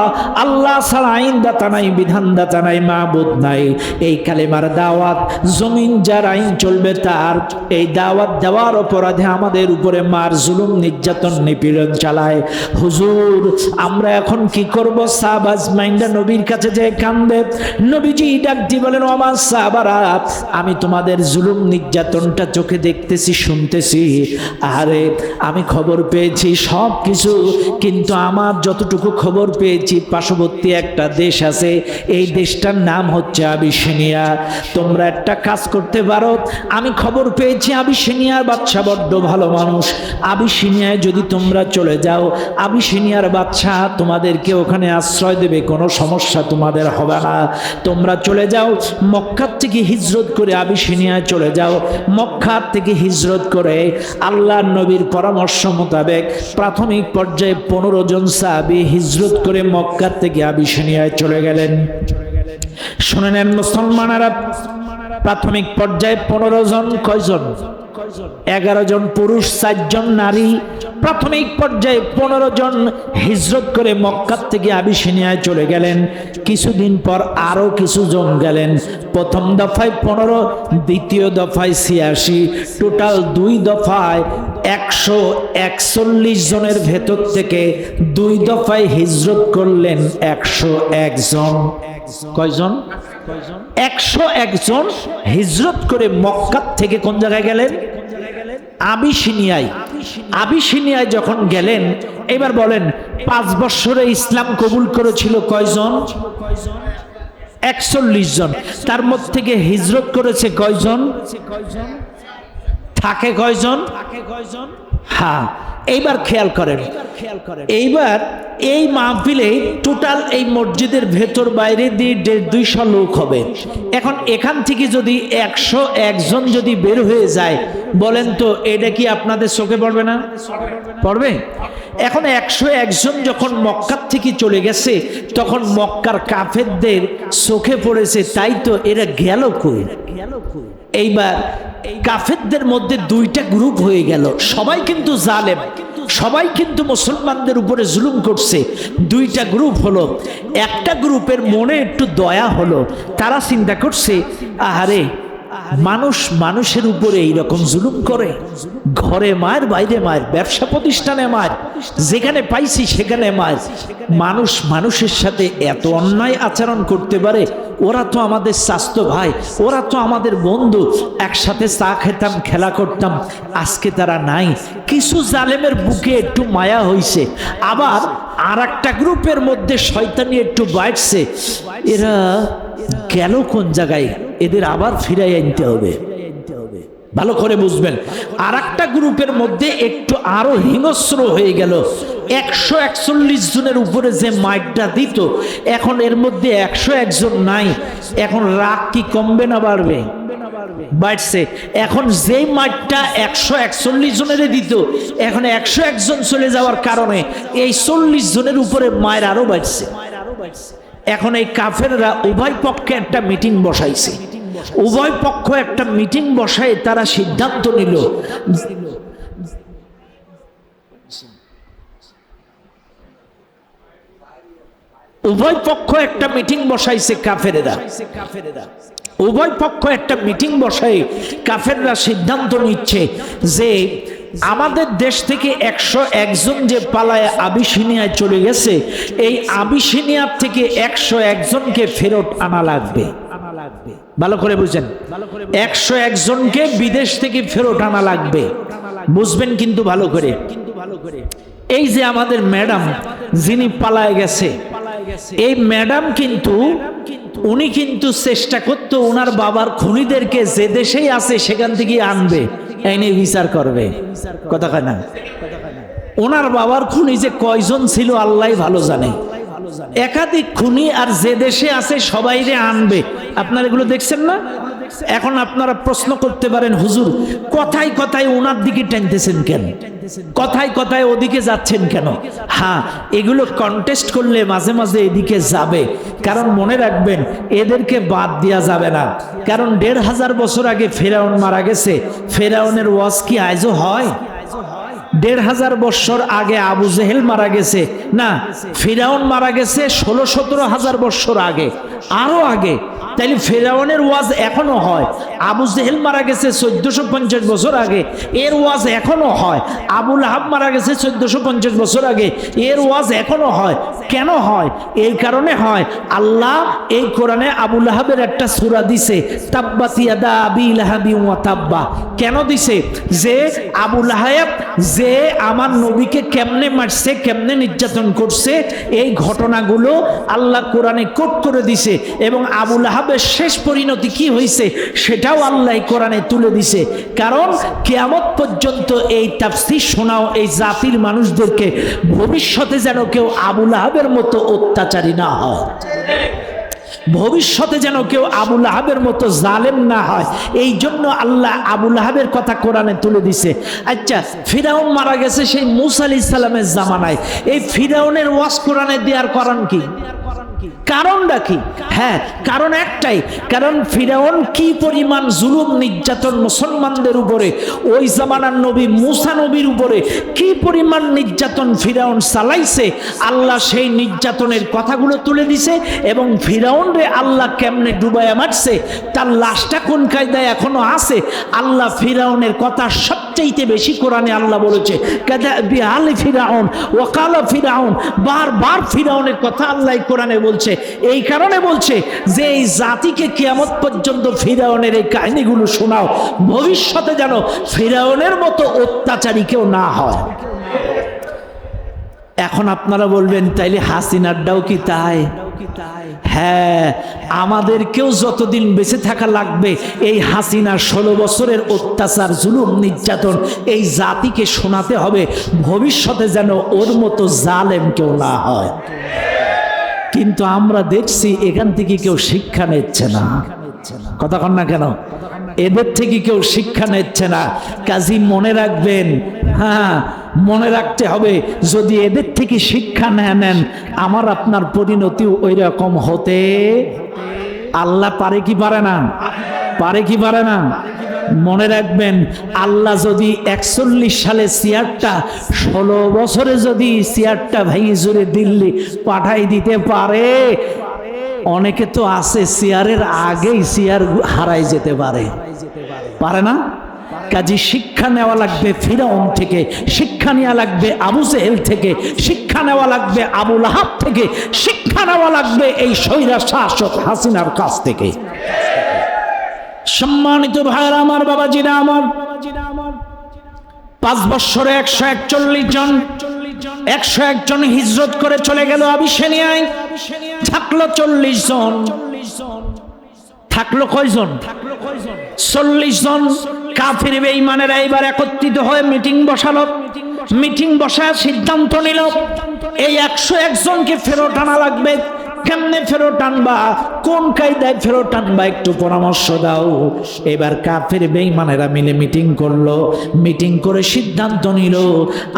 আল্লাহ ছাড়া আইনদাতা নাই, বিধানদাতা নাই, মাবুদ নাই। এই কালেমার দাওয়াত জমিন যার আইন চলবে তার, এই দাওয়াত দেওয়ার অপরাধে আমাদের উপরে মার, জুলুম, নির্যাতন, নিপীড়ন চালায়। হুজুর আমরা এখন কি করব? সাহাবা আজমাইনরা নবীর কাছে যে কান্দে, নবীজি ডাক দিয়ে বলেন, ও আমার সাহাবারা, আমি তোমাদের জুলুম নির্যাতনটা চোখে দেখতেছি, শুনতেছি, আরে আমি খবর পেয়েছি সব কিছু, কিন্তু আমার যতটুকু খবর পেয়েছি পার্শ্ববর্তী একটা দেশ আছে, এই দেশটার নাম হচ্ছে আবিসিনিয়া। তোমরা একটা কাজ করতে পারো, আমি খবর পেয়েছি আবিসিনিয়ার বাদশা বড্ড ভালো মানুষ, আবিসিনিয়ায় যদি তোমরা চলে যাও, আবিসিনিয়ার বাদশা তোমাদেরকে ওখানে আশ্রয় দেবে, কোনো সমস্যা তোমাদের হবে না। তোমরা চলে যাও, মক্কার থেকে হিজরত করে আবিসিনিয়ায় চলে যাও। মক্কার থেকে হিজরত করে আল্লাহর নবীর পরামর্শ মোতাবেক প্রাথমিক পর্যায়ে 15 জন সাহাবী হিজরত করে মক্কার থেকে আবিসিনিয়ায় চলে গেলেন। শুনে নেন মুসলমানেরা, প্রাথমিক পর্যায়ে 15 জন, কয়জন? 11 জন পুরুষ, 4 জন নারী। প্রাথমিক পর্যায়ে 15 জন হিজরত করে মক্কার থেকে আবিসিনিয়ায় চলে গেলেন। কিছুদিন পর আরো কিছু জন গেলেন। প্রথম দফায় 15, দ্বিতীয় দফায় 86, টোটাল 2 দফায় 141 জনের ভেতর থেকে 2 দফায় হিজরত করলেন 101 জন। কয়জন? 101 জন হিজরত করে মক্কা থেকে কোন জায়গায় গেলেন? আবিসিনিয়ায়। আবিসিনিয়ায় যখন গেলেন, এবার বলেন 5 বছরে ইসলাম কবুল করেছিল কয়জন? 41 জন। তার মধ্যে থেকে হিজরত করেছে কয়জন? থাকে কয়জন? হ্যাঁ, এইবার খেয়াল করেন, এইবার এই মাহফিলে টোটাল এই মসজিদের ভেতর বাইরে দিয়ে 150-200 লোক হবে। এখন এখান থেকে যদি 101 জন যদি বের হয়ে যায়, বলেন তো এটা কি আপনাদের চোখে পড়বে না? পড়বে। এখন 101 জন যখন মক্কার থেকে চলে গেছে, তখন মক্কার কাফেরদের চোখে পড়েছে, তাই তো এরা গেল কই? এইবার কাফেরদের মধ্যে 2টা গ্রুপ হয়ে গেল। সবাই কিন্তু জালেম, সবাই কিন্তু মুসলমানদের উপরে জুলুম করছে। 2টা গ্রুপ হলো। একটা গ্রুপের মনে একটু দয়া হলো, তারা চিন্তা করছে, আহারে মানুষ মানুষের উপরে এইরকম জুলুম করে, ঘরে মার, বাইরে মার, ব্যবসা প্রতিষ্ঠানে মার, যেখানে পাইছি সেখানে মার। মানুষ মানুষের সাথে এত অন্যায় আচরণ করতে পারে? ওরা তো আমাদের স্বাস্থ্য ভাই, ওরা তো আমাদের বন্ধু, একসাথে চা খেতাম, খেলা করতাম, আজকে তারা নাই। কিছু জালেমের বুকে একটু মায়া হইছে। আবার আর একটা গ্রুপের মধ্যে শয়তানি একটু বাড়ছে, এরা গেল কোন জায়গায়, এদের আবার ফিরাই আনতে হবে। ভালো করে বুঝবেন। আর একটা গ্রুপের মধ্যে একটু আরো হিংস্র হয়ে গেল। 141 জনের উপরে যে মাইকটা দিত, এখন এর মধ্যে 101 জন নাই। এখন রাগ কি কমবে না বাড়বে? বাড়ছে। এখন যেই মাইকটা 141 জনের দিত, এখন 101 জন চলে যাওয়ার কারণে এই 40 জনের উপরে মায়ের আরো বাড়ছে। এখন এই কাফেররা উভয় পক্ষে একটা মিটিং বসাইছে। উভয় পক্ষ একটা মিটিং বসায় তারা সিদ্ধান্ত নিল, উভয় পক্ষ একটা মিটিং বসাইছে কাফেরেরা। উভয় পক্ষ একটা মিটিং বসায় কাফেররা সিদ্ধান্ত নিচ্ছে যে আমাদের দেশ থেকে 101 জন যে পালায় আবিসিনিয়ায় চলে গেছে, এই আবিসিনিয়ার থেকে 101 জনকে ফেরত আনা লাগবে। ভালো করে বুঝেন, 101 জনকে বিদেশ থেকে ফেরত আনা লাগবে। বুঝবেন কিন্তু ভালো করে। এই যে আমাদের ম্যাডাম যিনি পালায় গেছে, এই ম্যাডাম কিন্তু উনি কিন্তু চেষ্টা করতো ওনার বাবার খুনিদেরকে যে দেশেই আছে সেখান থেকে আনবে, এনে বিচার করবে। কথা কয় না? ওনার বাবার খুনি যে কয়জন ছিল আল্লাহ ভালো জানে। একাধিক খুনি আর যে দেশে আছে সবাইরে আনবে। আপনারা এগুলো দেখছেন না? এখন আপনারা প্রশ্ন করতে পারেন, হুজুর কথায় কথায় ওনার দিকে টানতেছেন কেন, কথায় কথায় ওদিকে যাচ্ছেন কেন? হ্যাঁ, এগুলো কন্টেস্ট করলে মাঝে মাঝে এদিকে যাবে, কারণ মনে রাখবেন এদেরকে বাদ দেওয়া যাবে না। কারণ 1500 বছর আগে ফেরাউন মারা গেছে, ফেরাউনের ওয়াজ কি আজও হয়? 1500 বছর আগে আবু জেহেল মারা গেছে না, ফিরাউন মারা গেছে 16-17 বছর আগে, আরো আগে। তাইলে ফেরাউনের ওয়াজ এখনো হয়। আবু জেহেল মারা গেছে 1450 বছর আগে, এর ওয়াজ এখনো হয়। আবু লাহাব মারা গেছে 1450 বছর আগে, এর ওয়াজ এখনো হয়। কেন হয়? এই কারণে হয়, আল্লাহ এই কোরআনে আবু লাহাবের একটা সূরা দিছে, তাব্বাত ইয়াদা আবি লাহাবি ওয়া তাব্বা। কেন দিছে? যে আবু লাহাব যে আমার নবীকে কেমনে মারছে, কেমনে নির্যাতন করছে, এই ঘটনাগুলো আল্লাহ কোরআনে কোট করে দিছে। এবং আবু লাহাবের শেষ পরিণতি কি হয়েছে সেটাও আল্লাহ কোরআনে তুলে দিছে। কারণ কিয়ামত পর্যন্ত এই তাফসীর শোনাও এই জাতির মানুষদেরকে, ভবিষ্যতে যেন কেউ আবু লাহাবের মতো অত্যাচারী না হয়, ভবিষ্যতে যেন কেউ আবু লাহাবের মতো জালেম না হয়, এই জন্য আল্লাহ আবু লাহাবের কথা কোরআনে তুলে দিছে। আচ্ছা, ফিরাউন মারা গেছে সেই মূসা আলাইহিস সালামের জামানায়, এই ফিরাউনের ওয়াজ কোরআনে দেওয়ার কারণ কি? কারণটা কি? হ্যাঁ, কারণ একটাই, কারণ ফিরাউন কি পরিমাণ জুলুম নির্যাতন মুসলমানদের উপরে, ওই জামানার নবী মূসা নবীর উপরে কি পরিমাণ নির্যাতন ফিরাউন চালাইছে, আল্লাহ সেই নির্যাতনের কথাগুলো তুলে দিছে। এবং ফিরাউন রে আল্লাহ কেমনে ডুবাইয়া মারছে, তার লাশটা কোন কায়দায় এখনো আছে, আল্লাহ ফিরাউনের কথা সবচাইতে বেশি কোরআনে আল্লাহ বলেছে। কাদা বিআলি ফিরাউন ওয়াকালা ফিরাউন, বারবার ফিরাউনের কথা আল্লাহ কোরআনে বলছে। এই কারণে বলছে যে এই জাতিকে কিয়ামত পর্যন্ত ফিরাউনের এই কাহিনীগুলো শোনাও, ভবিষ্যতে যেন ফিরাউনের মতো অত্যাচারী কেউ না হয়। এখন আপনারা বলবেন তাইলে হাসিনারটাও কি তাই? হ্যাঁ, আমাদেরকেও যতদিন বেঁচে থাকা লাগবে এই হাসিনার 16 বছরের অত্যাচার জুলুম নির্যাতন এই জাতিকে শোনাতে হবে, ভবিষ্যতে যেন ওর মতো জালেম কেউ না হয়। কিন্তু আমরা দেখছি এখান থেকে কেউ শিক্ষা নিচ্ছে না। কথা কন না কেন? এদের থেকে কেউ শিক্ষা নিচ্ছে না। কাজী মনে রাখবেন, হ্যাঁ মনে রাখতে হবে, যদি এদের থেকে শিক্ষা না নেন আমার আপনার পরিণতি ওই রকম হতে। আল্লাহ পারে কি পারে না? পারে কি পারে না? মনে রাখবেন, আল্লাহ যদি 41 সালে চেয়ারটা 16 বছরে যদি চেয়ারটা ভেঙে জুড়ে দিল্লি পাঠাই দিতে পারে, অনেকে তো আছে চেয়ারের আগেই চেয়ার হারাই যেতে পারে, পারে না? কাজে শিক্ষা নেওয়া লাগবে ফিরাউন থেকে, শিক্ষা নেওয়া লাগবে আবু জেহেল থেকে, শিক্ষা নেওয়া লাগবে আবু লাহাব থেকে, শিক্ষা নেওয়া লাগবে এই স্বৈরা শাসক হাসিনার কাছ থেকে। সম্মানিত ভাইরা আমার, বাবাজিরা আমার, 5 বছরে 141 জন 101 জন হিজরত করে চলে গেল আবিসিনিয়ায়। থাকলো 40 জন। থাকলো কয়জন? 40 জন কাফির বেঈমানেরা এবার একত্রিত হয়ে মিটিং বসালো। মিটিং বসায় সিদ্ধান্ত নিল এই 101 জনকে ফেরত আনা লাগবে। কেমনে ফেরত আনবা, কোন কায়দায় ফেরত আনবা, একটু পরামর্শ দাও। এবার কাফের বেঈমানেরা মিলে মিটিং করলো। মিটিং করে সিদ্ধান্ত নিল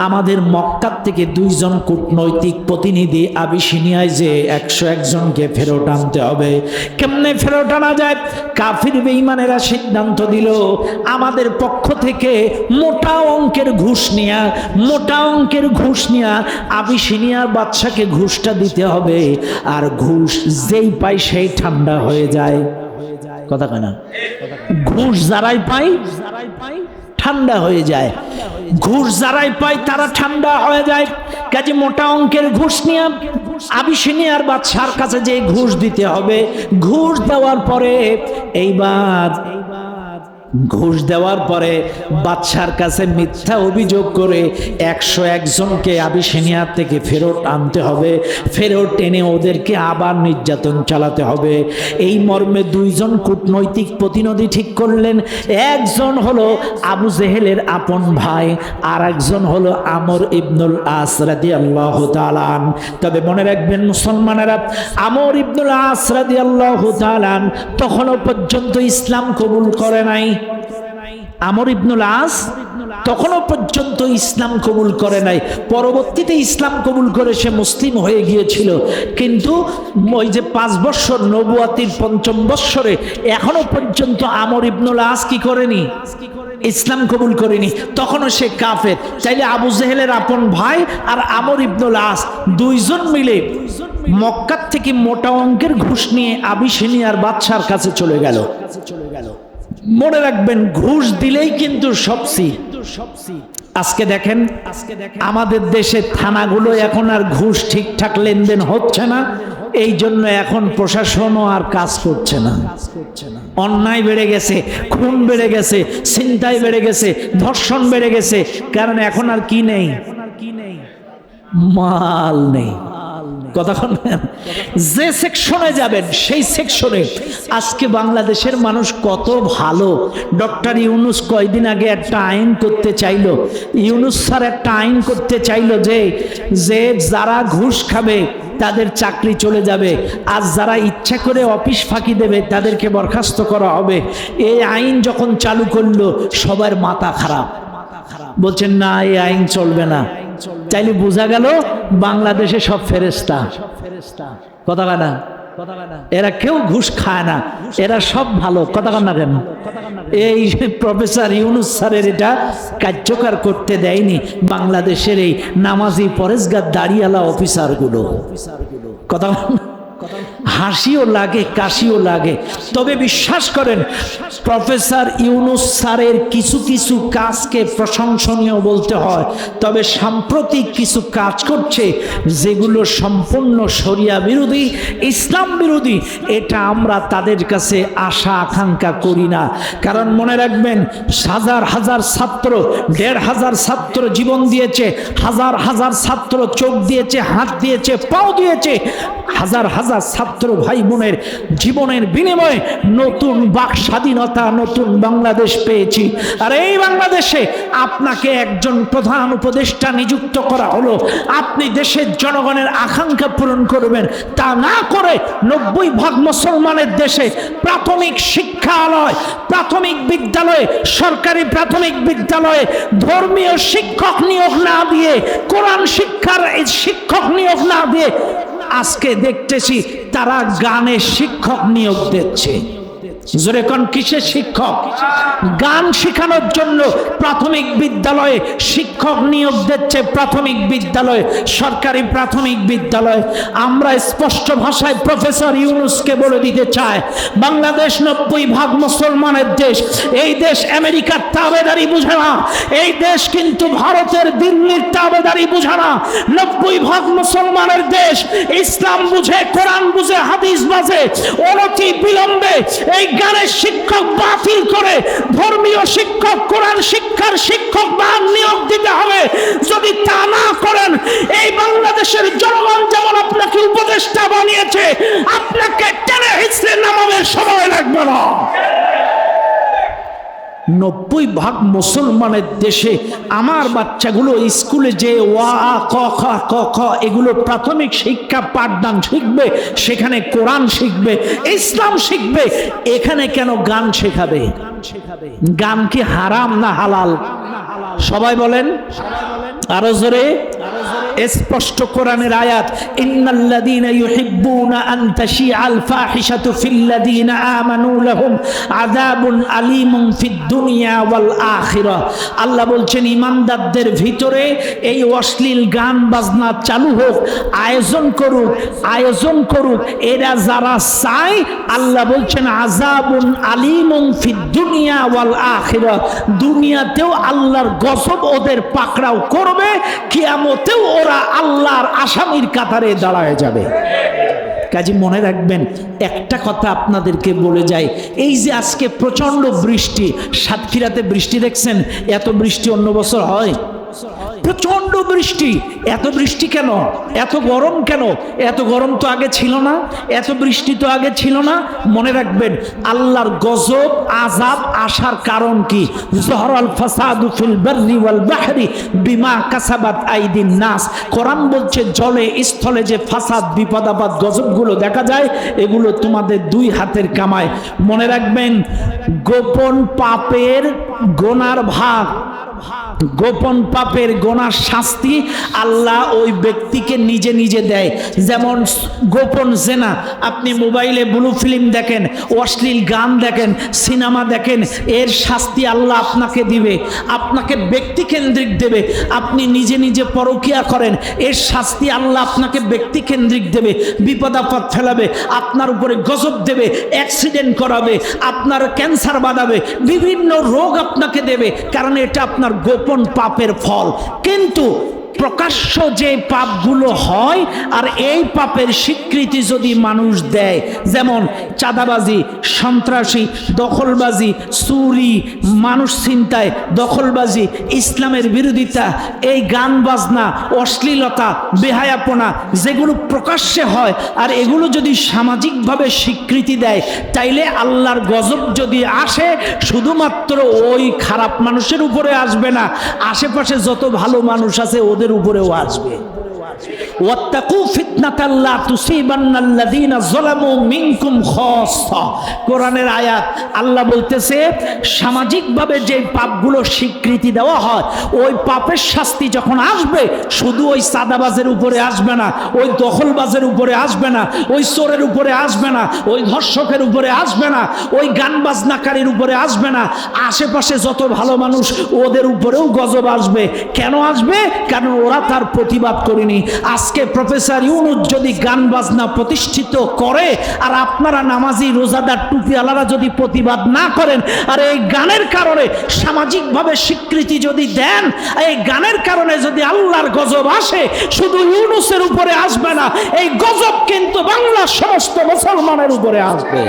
আমাদের মক্কা থেকে 2 জন কূটনৈতিক প্রতিনিধি আবিসিনিয়ায় যে 101 জনকে ফেরত আনতে হবে। কেমনে ফেরত আনা যায়? কাফের বেঈমানেরা সিদ্ধান্ত দিল আমাদের পক্ষ থেকে মোটা অঙ্কের ঘুষ নিয়া আবিসিনিয়ার বাদশাকে ঘুষটা দিতে হবে। আর ঘুষ যেই পাই সেই ঠান্ডা হয়ে যায়। কথা কয় না? ঘুষ যারাই পাই ঠান্ডা হয়ে যায়। ঘুষ যারাই পায় তারা ঠান্ডা হয়ে যায়। কাজে মোটা অঙ্কের ঘুষ নিয়ে আবিসিনিয়ার বাদশার কাছে যে ঘুষ দিতে হবে, ঘুষ দেওয়ার পরে ঘুষ দেওয়ার পরে বাদশার কাছে মিথ্যা অভিযোগ করে 101 জনকে আবিসিনিয়া থেকে ফেরত আনতে হবে, ফেরত এনে ওদেরকে আবার নির্যাতন চালাতে হবে। এই মর্মে 2 জন কূটনৈতিক প্রতিনিধি ঠিক করলেন। একজন হলো আবু জেহেলের আপন ভাই, আর একজন হলো আমর ইবনুল আস রাদিয়াল্লাহু তাআলা। তবে মনে রাখবেন মুসলমানেরা, আমর ইবনুল আস রাদিয়াল্লাহু তাআলা তখনও পর্যন্ত ইসলাম কবুল করে নাই। আমর ইবনুল আস তখনও পর্যন্ত ইসলাম কবুল করে নাই। পরবর্তীতে ইসলাম কবুল করে সে মুসলিম হয়ে গিয়েছিল, কিন্তু ওই যে 5 বছর নবুয়াতির 5ম বৎসরে এখনো পর্যন্ত আমর ইবনুল আস কি করেনি? ইসলাম কবুল করেনি। তখনও সে কাফের। চাইলে আবু জেহেলের আপন ভাই আর আমর ইবনুল আস 2 জন মিলে মক্কার থেকে মোটা অঙ্কের ঘুষ নিয়ে আবিসিনিয়ার বাদশার কাছে চলে গেল। মনে রাখবেন, ঘুষ দিলেই কিন্তু সবসি। আজকে দেখেন আমাদের দেশে থানাগুলো এখন আর ঘুষ ঠিকঠাক লেনদেন হচ্ছে না, এই জন্য এখন প্রশাসনও আর কাজ করছে না। অন্যায় বেড়ে গেছে, খুন বেড়ে গেছে, ছিনতাই বেড়ে গেছে, ধর্ষণ বেড়ে গেছে। কারণ এখন আর কি নেই? মাল নেই। কতক্ষণ যে সেকশনে যাবেন সেই সেকশনে। আজকে বাংলাদেশের মানুষ কত ভালো। ডক্টর ইউনুস কয়দিন আগে একটা আইন করতে চাইলো, ইউনুস স্যার একটা আইন করতে চাইলো যে যারা ঘুষ খাবে তাদের চাকরি চলে যাবে, আর যারা ইচ্ছা করে অফিস ফাঁকি দেবে তাদেরকে বরখাস্ত করা হবে। এই আইন যখন চালু করলো সবার মাথা খারাপ, বলছেন না এই আইন চলবে না। চাইলে বোঝা গেল বাংলাদেশে সব ফেরেশতা। কথা না, এরা কেউ ঘুষ খায় না, এরা সব ভালো। কথা না কেন? এই প্রফেসর ইউনুস স্যারের এটা কার্যকর করতে দেয়নি বাংলাদেশের এই নামাজি পরেশগার দাড়িওয়ালা অফিসারগুলো। কথা হাসিও লাগে, কাশিও লাগে। তবে বিশ্বাস করেন, প্রফেসর ইউনুস স্যারের কিছু কিছু কাজকে প্রশংসনীয় বলতে হয়। তবে সাম্প্রতিক কিছু কাজ করছে যেগুলো সম্পূর্ণ শরিয়া বিরোধী, ইসলাম বিরোধী। এটা আমরা তাদের কাছে আশা আকাঙ্ক্ষা করি না। কারণ মনে রাখবেন, হাজার হাজার ছাত্র, 1,500 ছাত্র জীবন দিয়েছে, হাজার হাজার ছাত্র চোখ দিয়েছে, হাত দিয়েছে, পাও দিয়েছে। হাজার হাজার ছাত্র ভাই বোনের জীবনের বিনিময়ে নতুন বাক স্বাধীনতা, নতুন বাংলাদেশ পেয়েছি। আর এই বাংলাদেশে আপনাকে একজন প্রধান উপদেষ্টা নিযুক্ত করা হলো, আপনি দেশের জনগণের আকাঙ্ক্ষা পূরণ করবেন। তা না করে 90% মুসলমানের দেশে প্রাথমিক শিক্ষালয়, প্রাথমিক বিদ্যালয়ে, সরকারি প্রাথমিক বিদ্যালয়ে ধর্মীয় শিক্ষক নিয়োগ না দিয়ে, কোরআন শিক্ষার শিক্ষক নিয়োগ না দিয়ে আজকে দেখতেছি তারা গানের শিক্ষক নিয়োগ দিচ্ছে। জোরে কোন কিসের শিক্ষক? গান শেখানোর জন্য প্রাথমিক বিদ্যালয়ে শিক্ষক নিয়োগ দিচ্ছে। প্রাথমিক বিদ্যালয়ে, সরকারি প্রাথমিক বিদ্যালয়ে। আমরা স্পষ্ট ভাষায় প্রফেসর ইউনুসকে বলে দিতে চাই, বাংলাদেশ 90% মুসলমানের দেশ। এই দেশ আমেরিকার তাবেদারি বুঝে না, এই দেশ কিন্তু ভারতের, দিল্লির তাবেদারি বুঝে না। 90% মুসলমানের দেশ। ইসলাম বুঝে, কোরআন বুঝে, হাদিস বুঝে। অনতি বিলম্বে এই গানের শিক্ষক বাতিল করে ধর্মীয় শিক্ষক, কোরআন শিক্ষার শিক্ষক নিয়োগ দিতে হবে। যদি তা না করেন, এই বাংলাদেশের জনগণ যেমন আপনাকে উপদেষ্টা বানিয়েছে, আপনাকে টেনে হিচড়ে নামানোর সময় লাগবে না। 90% মুসলমানের দেশে আমার বাচ্চাগুলো স্কুলে যে ওয়া ক খ ক খ এগুলো প্রাথমিক শিক্ষা পাঠদান শিখবে, সেখানে কোরআন শিখবে, ইসলাম শিখবে। এখানে কেন গান শেখাবে? গান কি হারাম না হালাল? সবাই বলেন আরো জোরে। স্পষ্ট কোরআনের আয়াত, ইন্নাল্লাযীনা ইউহিব্বুনা আন তাশিআল ফাহিশাতু ফিল্লাযীনা আমানু লাহুম আযাবুন আলীমুন ফিদ দুনিয়া ওয়াল আখিরাহ। আল্লাহ বলছেন ঈমানদারদের ভিতরে এই অশ্লীল গান বাজনা চালু হোক, আয়োজন করুক। এরা যারা চায়, আল্লাহ বলছেন আযাবুন আলীমুন ফিদ দুনিয়া ওয়াল আখিরাহ, দুনিয়াতেও আল্লাহর গজব ওদের পাকড়াও করবে, কিয়ামতেও ওরা আল্লাহর আসামির কাতারে দাঁড়ায় যাবে। কাজী মনে রাখবেন, একটা কথা আপনাদেরকে বলে যাই, এই যে আজকে প্রচন্ড বৃষ্টি, সাতক্ষীরাতে বৃষ্টি দেখছেন, এত বৃষ্টি অন্য বছর হয়? প্রচন্ড বৃষ্টি। এত বৃষ্টি কেন? এত গরম কেন? এত গরম তো আগে ছিল না, এত বৃষ্টি তো আগে ছিল না। মনে রাখবেন, আল্লাহর গজব আযাব আসার কারণ কি? যহরাল ফাসাদু ফিল বাররি ওয়াল বাহরি বিমা কাসাবাত আইদিন নাস। কোরআন বলছে জলে স্থলে যে ফাসাদ বিপদ আপদ গজবগুলো দেখা যায়, এগুলো তোমাদের দুই হাতের কামায়। মনে রাখবেন, গোপন পাপের গোনার ভাগ, গোপন পাপের গোনার শাস্তি আল্লাহ ওই ব্যক্তিকে নিজে নিজে দেয়। যেমন গোপন জেনা, আপনি মোবাইলে ব্লু ফিল্ম দেখেন, অশ্লীল গান দেখেন, সিনেমা দেখেন, এর শাস্তি আল্লাহ আপনাকে দিবে, আপনাকে ব্যক্তি কেন্দ্রিক দেবে। আপনি নিজে নিজে পরকিয়া করেন, এর শাস্তি আল্লাহ আপনাকে ব্যক্তি কেন্দ্রিক দেবে, বিপদ আপদ ফেলাবে, আপনার উপরে গজব দেবে, অ্যাক্সিডেন্ট করাবে, আপনার ক্যান্সার বাঁধাবে, বিভিন্ন রোগ আপনাকে দেবে, কারণ এটা আপনার গোপন পাপের ফল। কিন্তু প্রকাশ্য যে পাপগুলো হয়, আর এই পাপের স্বীকৃতি যদি মানুষ দেয়, যেমন চাঁদাবাজি, সন্ত্রাসী, দখলবাজি, চুরি, মানুষ ছিনতাই, দখলবাজি, ইসলামের বিরোধিতা, এই গান বাজনা, অশ্লীলতা, বেহায়াপনা যেগুলো প্রকাশ্যে হয়, আর এগুলো যদি সামাজিকভাবে স্বীকৃতি দেয়, তাইলে আল্লাহর গজব যদি আসে, শুধুমাত্র ওই খারাপ মানুষের উপরে আসবে না, আশেপাশে যত ভালো মানুষ আছে ওদের উপরেও আসবে। ওয়াত্তাকু ফিতনাতাল লা তুসিবান্নাল্লাযীনা যালামু মিনকুম খাসসা। কোরআনের আয়াত, আল্লাহ বলতেছে সামাজিকভাবে যে পাপগুলো স্বীকৃতি দেওয়া হয়, ওই পাপের শাস্তি যখন আসবে, শুধু ওই সাদাবাজের উপরে আসবে না, ওই দখলবাজের উপরে আসবে না, ওই চোরের উপরে আসবে না, ওই ধর্ষকের উপরে আসবে না, ওই গান বাজনাকারীর উপরে আসবে না, আশেপাশে যত ভালো মানুষ ওদের উপরেও গজব আসবে। কেন আসবে? কারণ ওরা তার প্রতিবাদ করেনি। আজকে প্রফেসর ইউনূস যদি গান বাজনা প্রতিষ্ঠিত করে, আর আপনারা নামাজি রোজাদার টুপিওয়ালারা যদি প্রতিবাদ না করেন, আর এই গানের কারণে সামাজিকভাবে স্বীকৃতি যদি দেন, এই গানের কারণে যদি আল্লাহর গজব আসে, শুধু ইউনূসের উপরে আসবে না, এই গজব কিন্তু বাংলার সমস্ত মুসলমানের উপরে আসবে।